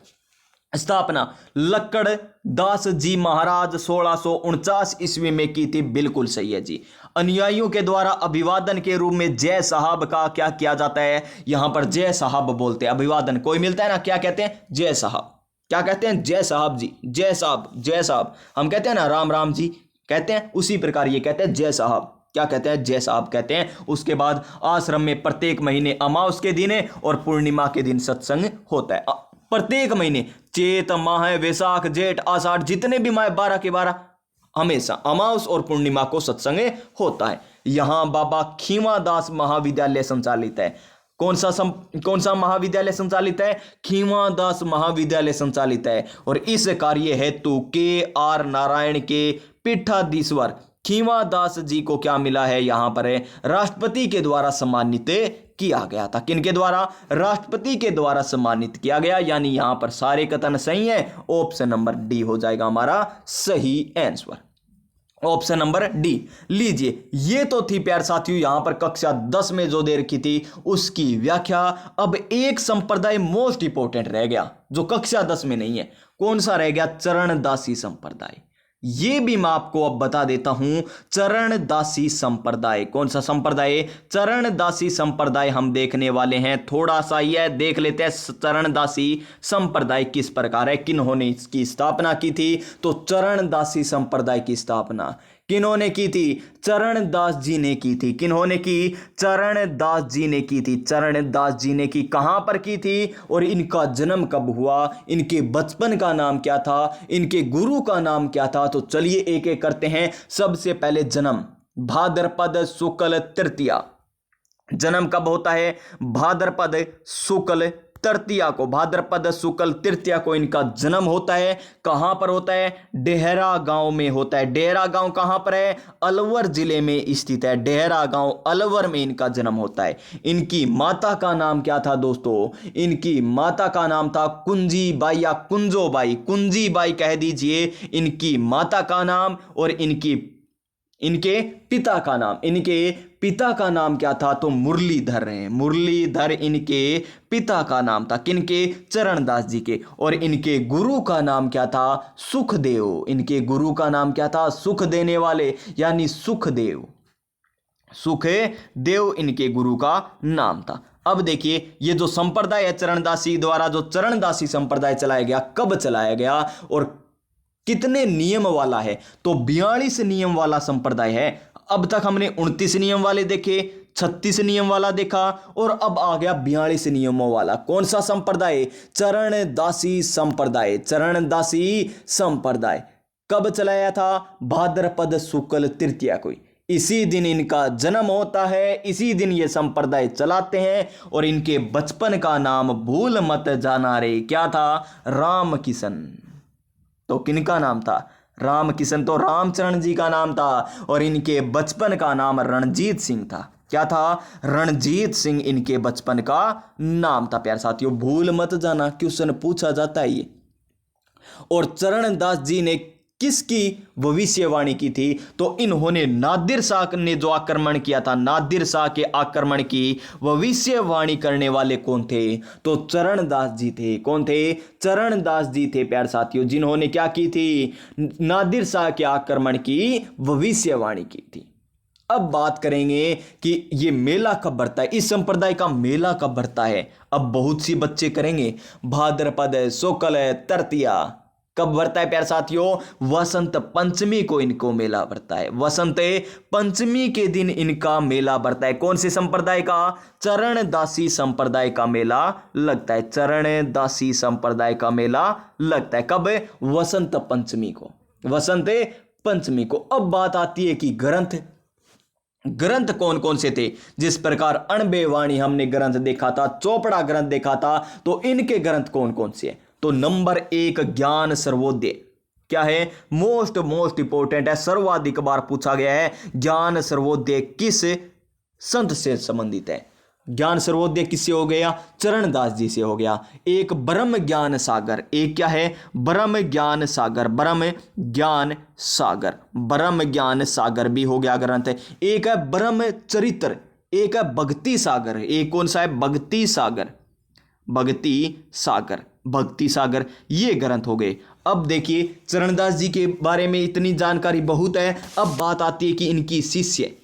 स्थापना लक्कड़ दास जी महाराज 1649 ईस्वी में की थी। बिल्कुल सही है जी। अनुयायियों के द्वारा अभिवादन के रूप में जय साहब का क्या किया जाता है? यहां पर जय साहब बोलते हैं। अभिवादन कोई मिलता है ना, क्या कहते हैं? जय साहब। क्या कहते हैं? जय साहब जी, जय साहब, जय साहब। हम कहते हैं ना राम राम जी कहते हैं, उसी प्रकार ये कहते हैं जय साहब। क्या कहते हैं? जय साहब कहते हैं। उसके बाद आश्रम में प्रत्येक महीने अमावस के दिन और पूर्णिमा के दिन सत्संग होता है। प्रत्येक महीने चेत, माह, वैशाख, जेठ, आषाढ़, जितने भी माह 12 के 12 हमेशा अमावस और पूर्णिमा को सत्संग होता है। यहां बाबा खीवा दास महाविद्यालय संचालित है। कौन सा महाविद्यालय संचालित है? खींवादास महाविद्यालय संचालित है। और इस कार्य हेतु KR नारायण के पीठाधीश्वर खींवादास जी को क्या मिला है? यहां पर है राष्ट्रपति के द्वारा सम्मानित किया गया था। किनके द्वारा? राष्ट्रपति के द्वारा सम्मानित किया गया। यानी यहां पर सारे कथन सही है। ऑप्शन नंबर डी हो जाएगा हमारा सही आंसर। Option number D. लीजिए, ये तो थी प्यारे साथियों यहां पर कक्षा 10 में जो दे रखी थी उसकी व्याख्या। अब एक संप्रदाय मोस्ट इंपोर्टेंट रह गया जो कक्षा 10 में नहीं है। कौन सा रह गया? चरणदासी संप्रदाय। ये भी मैं आपको अब बता देता हूं। चरणदासी संप्रदाय कौन सा संप्रदाय? चरणदासी संप्रदाय हम देखने वाले हैं। थोड़ा सा यह देख लेते हैं चरणदासी संप्रदाय किस प्रकार है, किन्होंने इसकी स्थापना की थी। तो चरणदासी संप्रदाय की स्थापना किन्होंने की थी? चरणदास जी ने की थी। किन्होंने की? चरणदास जी ने की थी। चरणदास जी ने की। कहां पर की थी और इनका जन्म कब हुआ? इनके बचपन का नाम क्या था? इनके गुरु का नाम क्या था? तो चलिए एक एक करते हैं। सबसे पहले जन्म भाद्रपद शुक्ल तृतीया। जन्म कब होता है? भाद्रपद शुक्ल तृतीया को, भाद्रपद शुक्ल तृतीया को इनका जन्म होता है। कहां पर होता है? डेहरा गांव में होता है। डेहरा गांव कहां पर है? अलवर जिले में स्थित है। डेहरा गांव अलवर में इनका जन्म होता है। इनकी माता का नाम क्या था दोस्तों? इनकी माता का नाम था कुंजी बाई या कुंजो बाई। कुंजी बाई कह दीजिए इनकी माता का नाम। और इनके पिता का नाम, इनके पिता का नाम क्या था? तो मुरलीधर हैं। मुरलीधर इनके पिता का नाम था। किनके? चरणदास जी के। और इनके गुरु का नाम क्या था? सुखदेव। इनके गुरु का नाम क्या था? सुख देने वाले, यानी सुखदेव। सुखदेव इनके गुरु का नाम था। अब देखिए, ये जो संप्रदाय है चरणदासी द्वारा, जो चरणदासी संप्रदाय चलाया गया, कब चलाया गया और कितने नियम वाला है? तो 42 नियम वाला संप्रदाय है। अब तक हमने 29 नियम वाले देखे, 36 नियम वाला देखा और अब आ गया 42 नियमों वाला। कौन सा संप्रदाय? चरणदासी संप्रदाय। चरणदासी संप्रदाय कब चलाया था? भाद्रपद शुक्ल तृतीया को। इसी दिन इनका जन्म होता है, इसी दिन ये संप्रदाय चलाते हैं। और इनके बचपन का नाम भूल मत जाना रे क्या था? राम किशन। तो किनका नाम था? राम किशन तो रामचरण जी का नाम था। और इनके बचपन का नाम रणजीत सिंह था। क्या था? रणजीत सिंह इनके बचपन का नाम था। प्यारे साथियों, भूल मत जाना, क्वेश्चन पूछा जाता है ये। और चरणदास जी ने किसकी भविष्यवाणी की थी? तो इन्होंने नादिर शाह ने जो आक्रमण किया था, नादिर शाह के आक्रमण की भविष्यवाणी करने वाले कौन थे? तो चरणदास जी थे। कौन थे? चरणदास जी थे प्यारे साथियों, जिन्होंने क्या की थी? नादिर शाह के आक्रमण की भविष्यवाणी की थी। अब बात करेंगे कि ये मेला कब बढ़ता है, इस संप्रदाय का मेला कब बढ़ता है। अब बहुत सी बच्चे करेंगे भाद्रपद शुक्ल तृतीया कब बढ़ता है प्यारे साथियों? वसंत पंचमी को इनको मेला बढ़ता है। वसंत पंचमी के दिन इनका मेला बढ़ता है। कौन से संप्रदाय का? चरणदासी संप्रदाय का मेला लगता है। चरणदासी संप्रदाय का मेला लगता है कब? वसंत पंचमी को। वसंत पंचमी को। अब बात आती है कि ग्रंथ कौन कौन से थे? जिस प्रकार अणबे वाणी हमने ग्रंथ देखा था, चोपड़ा ग्रंथ देखा था, तो इनके ग्रंथ कौन कौन से हैं? तो नंबर 1 ज्ञान सर्वोदय। क्या है? मोस्ट इंपोर्टेंट है, सर्वाधिक बार पूछा गया है। ज्ञान सर्वोदय किस संत से संबंधित है? ज्ञान सर्वोदय किससे हो गया? चरणदास जी से हो गया। एक ब्रह्म ज्ञान सागर, एक क्या है? ब्रह्म ज्ञान सागर। ब्रह्म ज्ञान सागर, ब्रह्म ज्ञान सागर भी हो गया ग्रंथ। एक है ब्रह्म चरित्र, एक है भक्ति सागर। एक कौन सा है? भक्ति सागर। भक्ति सागर, भक्ति सागर, ये ग्रंथ हो गए। अब देखिए, चरणदास जी के बारे में इतनी जानकारी बहुत है। अब बात आती है कि इनकी शिष्य,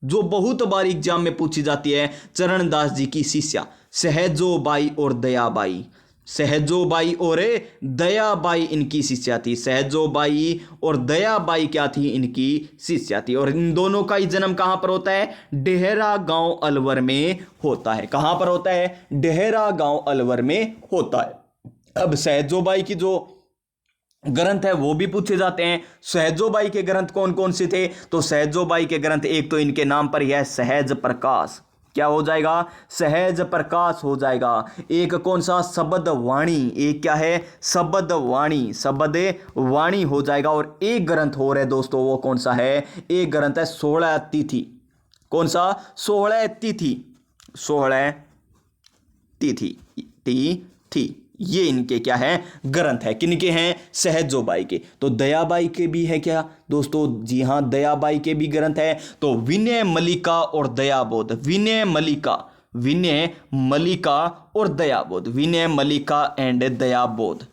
जो बहुत बार एग्जाम में पूछी जाती है, चरणदास जी की शिष्या सहजोबाई और दयाबाई। सहजोबाई और दयाबाई इनकी शिष्या थी। सहजोबाई और दयाबाई क्या थी? इनकी शिष्या थी। और इन दोनों का ही जन्म कहां पर होता है? डेहरा गांव अलवर में होता है। कहां पर होता है? डेहरा गांव अलवर में होता है। अब सहजोबाई की जो ग्रंथ है वो भी पूछे जाते हैं। सहजोबाई के ग्रंथ कौन कौन से थे? तो सहजोबाई के ग्रंथ, एक तो इनके नाम पर ही है सहज प्रकाश। क्या हो जाएगा, सहज प्रकाश हो जाएगा। एक कौन सा, शब्द वाणी, एक क्या है, शब्द वाणी, शब्द वाणी हो जाएगा। और एक ग्रंथ हो रहा है दोस्तों, वो कौन सा है, एक ग्रंथ है 16 तिथि। कौन सा, 16 तिथि, 16 तिथि, तिथि, ये इनके क्या है, ग्रंथ है। किनके हैं, सहजोबाई के। तो दयाबाई के भी है क्या दोस्तों, जी हां, दयाबाई के भी ग्रंथ है। तो विनय मल्लिका और दयाबोध, विनय मल्लिका, विनय मल्लिका और दयाबोध, विनय मल्लिका एंड दयाबोध,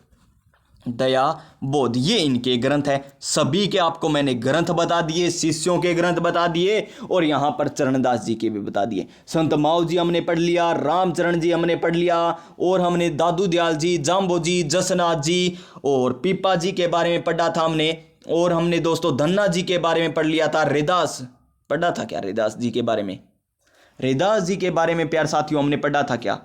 दयाबोध, ये इनके ग्रंथ है। सभी के आपको मैंने ग्रंथ बता दिए, शिष्यों के ग्रंथ बता दिए, और यहां पर चरणदास जी के भी बता दिए। संत माऊ जी हमने पढ़ लिया, रामचरण जी हमने पढ़ लिया, और हमने दादू दयाल जी, जाम्बो जी, जसनाथ जी और पीपा जी के बारे में पढ़ा था हमने। और हमने दोस्तों धन्ना जी के बारे में पढ़ लिया था। रैदास पढ़ा था क्या, रैदास जी के बारे में, रैदास जी के बारे में प्यार साथियों हमने पढ़ा था क्या,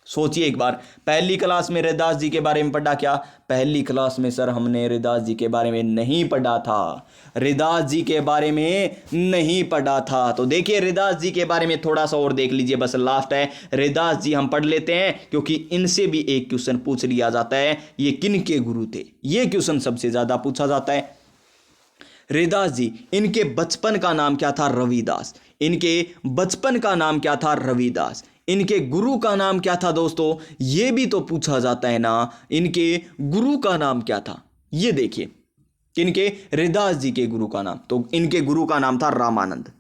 सोचिए एक बार। पहली क्लास में रैदास जी के बारे में पढ़ा क्या, पहली क्लास में सर हमने रैदास जी के बारे में नहीं पढ़ा था, रैदास जी के बारे में नहीं पढ़ा था। तो देखिए रैदास जी के बारे में थोड़ा सा और देख लीजिए, बस लास्ट है, रैदास जी हम पढ़ लेते हैं क्योंकि इनसे भी एक क्वेश्चन पूछ लिया जाता है, ये किन के गुरु थे, ये क्वेश्चन सबसे ज्यादा पूछा जाता है। रैदास जी, इनके बचपन का नाम क्या था, रविदास, इनके बचपन का नाम क्या था, रविदास। इनके गुरु का नाम क्या था दोस्तों, ये भी तो पूछा जाता है ना, इनके गुरु का नाम क्या था, ये देखिए, किनके, रैदास जी के गुरु का नाम, तो इनके गुरु का नाम था रामानंद,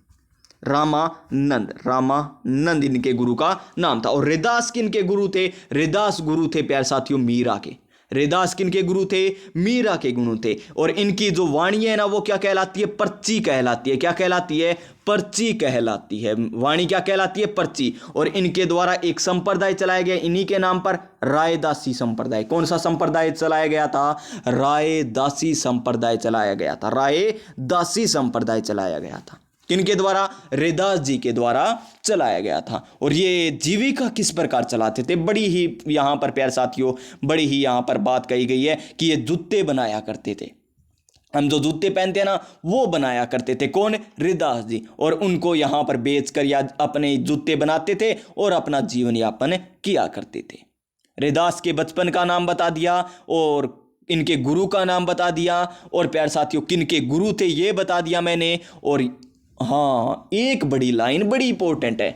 रामानंद, रामानंद इनके गुरु का नाम था। और रैदास किनके गुरु थे, रैदास गुरु थे प्यारे साथियों मीरा के, रैदास किनके गुरु थे, मीरा के गुरु थे। और इनकी जो वाणी है ना, वो क्या कहलाती है, पर्ची कहलाती है। क्या कहलाती है, पर्ची कहलाती है। वाणी क्या कहलाती है, पर्ची। और इनके द्वारा एक संप्रदाय चलाया गया इन्हीं के नाम पर, रायदासी संप्रदाय। कौन सा संप्रदाय चलाया गया था, रायदासी संप्रदाय चलाया गया था, रायदासी संप्रदाय चलाया गया था। किनके द्वारा, रैदास जी के द्वारा चलाया गया था। और ये जीविका किस प्रकार चलाते थे, बड़ी ही यहां पर प्यारे साथियों, बड़ी ही यहां पर बात कही गई है कि ये जूते बनाया करते थे। हम जो जूते पहनते हैं ना, वो बनाया करते थे, कौन, रैदास जी। और उनको यहां पर बेचकर या अपने जूते बनाते थे और अपना जीवन यापन किया करते थे। रैदास के बचपन का नाम बता दिया, और इनके गुरु का नाम बता दिया, और प्यारे साथियों किनके गुरु थे ये बता दिया मैंने। और हाँ, एक बड़ी लाइन बड़ी इंपॉर्टेंट है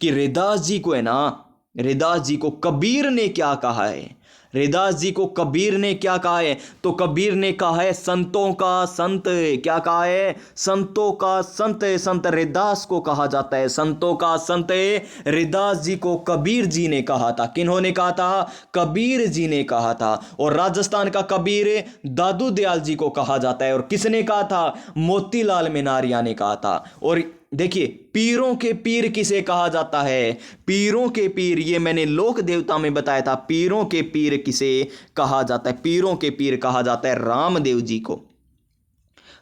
कि रैदास जी को है ना, रैदास जी को कबीर ने क्या कहा है, रैदास जी को कबीर ने क्या कहा है, तो कबीर ने कहा है संतों का संत। क्या कहा है, संतों का संत। संत रैदास को कहा जाता है संतों का संत। रैदास जी को कबीर जी ने कहा था। किन्होंने कहा था, कबीर जी ने कहा था। और राजस्थान का कबीर दादू दयाल जी को कहा जाता है। और किसने कहा था, मोतीलाल मेनारिया ने कहा था। और देखिए पीरों के पीर किसे कहा जाता है, पीरों के पीर, ये मैंने लोक देवता में बताया था, पीरों के पीर किसे कहा जाता है, पीरों के पीर कहा जाता है रामदेव जी को,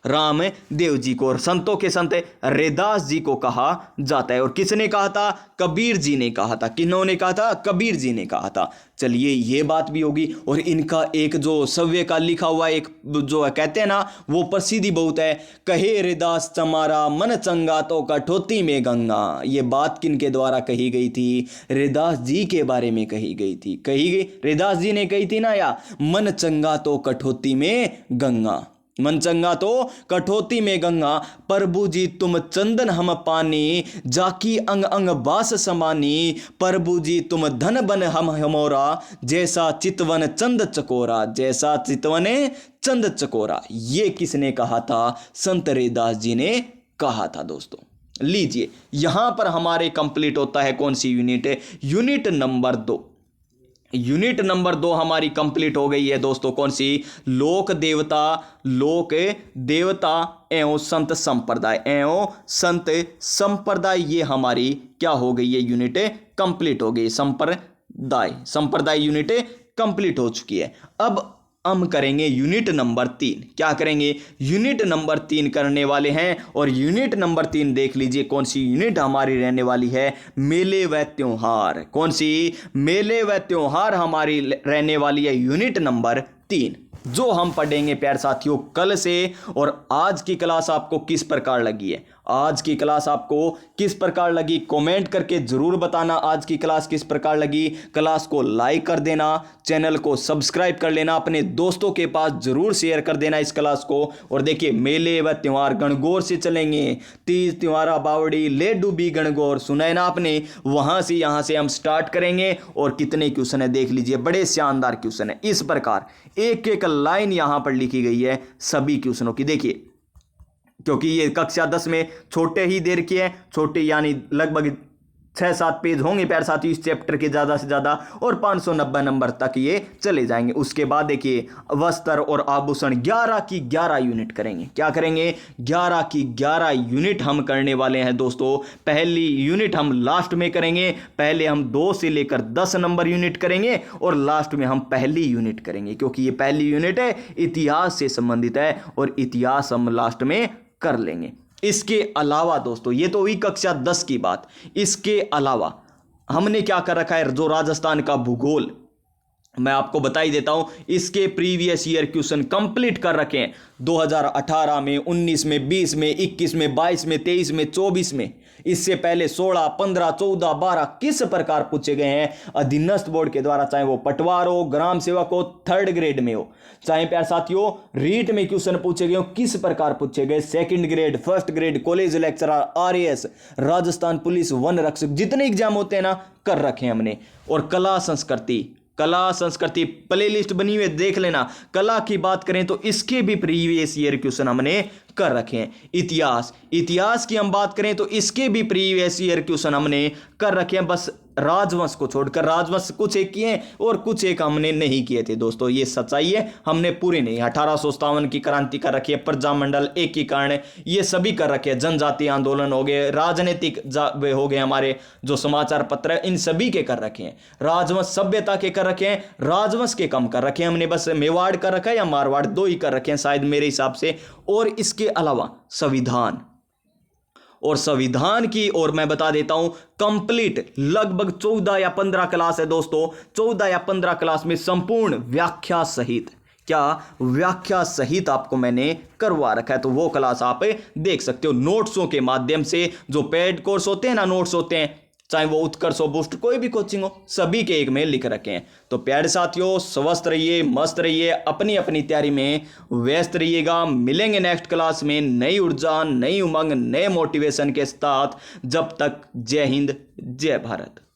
रामदेव जी को। और संतों के संत रैदास जी को कहा जाता है। और किसने कहा था, कबीर जी ने कहा था। किन्होंने कहा था, कबीर जी ने कहा था। चलिए ये बात भी होगी। और इनका एक जो सव्य का लिखा हुआ एक जो है, कहते हैं ना, वो प्रसिद्धि बहुत है, कहे रैदास चमारा मन चंगा तो कठौती में गंगा। ये बात किनके द्वारा कही गई थी, रैदास जी के बारे में कही गई थी, कही गई, रैदास जी ने कही थी ना, या मन चंगा तो कठौती में गंगा, मन चंगा तो कठौती में गंगा। प्रभु जी तुम चंदन हम पानी, जाकी अंग अंग बास समानी। प्रभु जी तुम धन बन हम हमोरा, जैसा चितवन चंद चकोरा, जैसा चितवन चंद चकोरा। ये किसने कहा था, संत रैदास जी ने कहा था दोस्तों। लीजिए यहां पर हमारे कंप्लीट होता है कौन सी यूनिट है, यूनिट नंबर 2। यूनिट नंबर 2 हमारी कंप्लीट हो गई है दोस्तों। कौन सी, लोक देवता, लोक देवता एवं संत संप्रदाय, एवं संत संप्रदाय, ये हमारी क्या हो गई है, यूनिट कंप्लीट हो गई। संप्रदाय, संप्रदाय यूनिट कंप्लीट हो चुकी है। अब हम करेंगे यूनिट नंबर 3। क्या करेंगे, यूनिट नंबर 3 करने वाले हैं। और यूनिट नंबर 3 देख लीजिए कौन सी यूनिट हमारी रहने वाली है, मेले व त्योहार। कौन सी, मेले व त्योहार हमारी रहने वाली है यूनिट नंबर 3, जो हम पढ़ेंगे प्यारे साथियों कल से। और आज की क्लास आपको किस प्रकार लगी है, आज की क्लास आपको किस प्रकार लगी कमेंट करके जरूर बताना। आज की क्लास किस प्रकार लगी, क्लास को लाइक कर देना, चैनल को सब्सक्राइब कर लेना, अपने दोस्तों के पास जरूर शेयर कर देना इस क्लास को। और देखिए मेले व त्योहार गणगौर से चलेंगे, तीज त्योहारा बावड़ी ले डूबी गणगौर, सुना है ना आपने, वहां से यहां से हम स्टार्ट करेंगे। और कितने क्वेश्चन है देख लीजिए, बड़े शानदार क्वेश्चन है। इस प्रकार एक एक लाइन यहां पर लिखी गई है सभी क्वेश्चनों की। देखिए क्योंकि ये कक्षा 10 में छोटे ही देर की है, छोटे यानी लगभग 6-7 पेज होंगे प्यारे साथियों इस चैप्टर के ज़्यादा से ज़्यादा, और 590 नंबर तक ये चले जाएंगे। उसके बाद देखिए वस्त्र और आभूषण 11 की 11 यूनिट करेंगे। क्या करेंगे? 11 की 11 यूनिट हम करने वाले हैं दोस्तों। पहली यूनिट हम लास्ट में करेंगे, पहले हम 2 से लेकर 10 नंबर यूनिट करेंगे और लास्ट में हम पहली यूनिट करेंगे, क्योंकि ये पहली यूनिट है, इतिहास से संबंधित है और इतिहास हम लास्ट में कर लेंगे। इसके अलावा दोस्तों, ये तो हुई कक्षा 10 की बात, इसके अलावा हमने क्या कर रखा है, जो राजस्थान का भूगोल मैं आपको बता ही देता हूं। इसके प्रीवियस ईयर क्वेश्चन कंप्लीट कर रखे हैं 2018 में, 19 में, 20 में, 21 में, 22 में, 23 में, 24 में। इससे पहले 16, 15, 14, 12 किस प्रकार पूछे गए हैं अधीनस्थ बोर्ड के द्वारा, चाहे वो पटवार हो, ग्राम सेवक हो, 3rd ग्रेड में हो, चाहे प्यारे साथियों रीट में क्वेश्चन पूछे गए हो, किस प्रकार पूछे गए, 2nd grade, 1st grade, college lecturer, RAS, Rajasthan police, one रक्षक, जितने एग्जाम होते हैं ना कर रखे हैं हमने। और कला संस्कृति प्लेलिस्ट बनी हुई देख लेना। कला की बात करें तो इसके भी प्रीवियस ईयर क्वेश्चन हमने कर रखे हैं। इतिहास की हम बात करें तो इसके भी प्रीवियस ईयर क्वेश्चन हमने कर रखे हैं। बस राजवंश को छोड़कर, राजवंश कुछ एक किए और कुछ एक हमने नहीं किए थे दोस्तों, ये सच्चाई है, हमने पूरे नहीं। 1857 की क्रांति कर रखी है, प्रजामंडल, एकीकरण, ये सभी कर रखे हैं, जनजातीय आंदोलन हो गए, राजनीतिक हो गए, हमारे जो समाचार पत्र है इन सभी के कर रखे हैं। राजवंश सभ्यता के कर रखे हैं, राजवंश के कम कर रखे हैं हमने, बस मेवाड़ कर रखा है या मारवाड़, 2 ही कर रखे हैं शायद मेरे हिसाब से। और इसके अलावा संविधान की और मैं बता देता हूं कंप्लीट लगभग 14 या 15 क्लास है दोस्तों। 14 या 15 क्लास में संपूर्ण व्याख्या सहित, व्याख्या सहित आपको मैंने करवा रखा है, तो वो क्लास आप देख सकते हो नोट्सों के माध्यम से। जो पेड कोर्स होते हैं ना, नोट्स होते हैं, चाहे वो उत्कर्ष हो, बूस्ट, कोई भी कोचिंग हो, सभी के एक में लिख रखे हैं। तो प्यारे साथियों स्वस्थ रहिए, मस्त रहिए, अपनी अपनी तैयारी में व्यस्त रहिएगा। मिलेंगे नेक्स्ट क्लास में नई ऊर्जा, नई उमंग, नए मोटिवेशन के साथ। जब तक जय हिंद, जय भारत।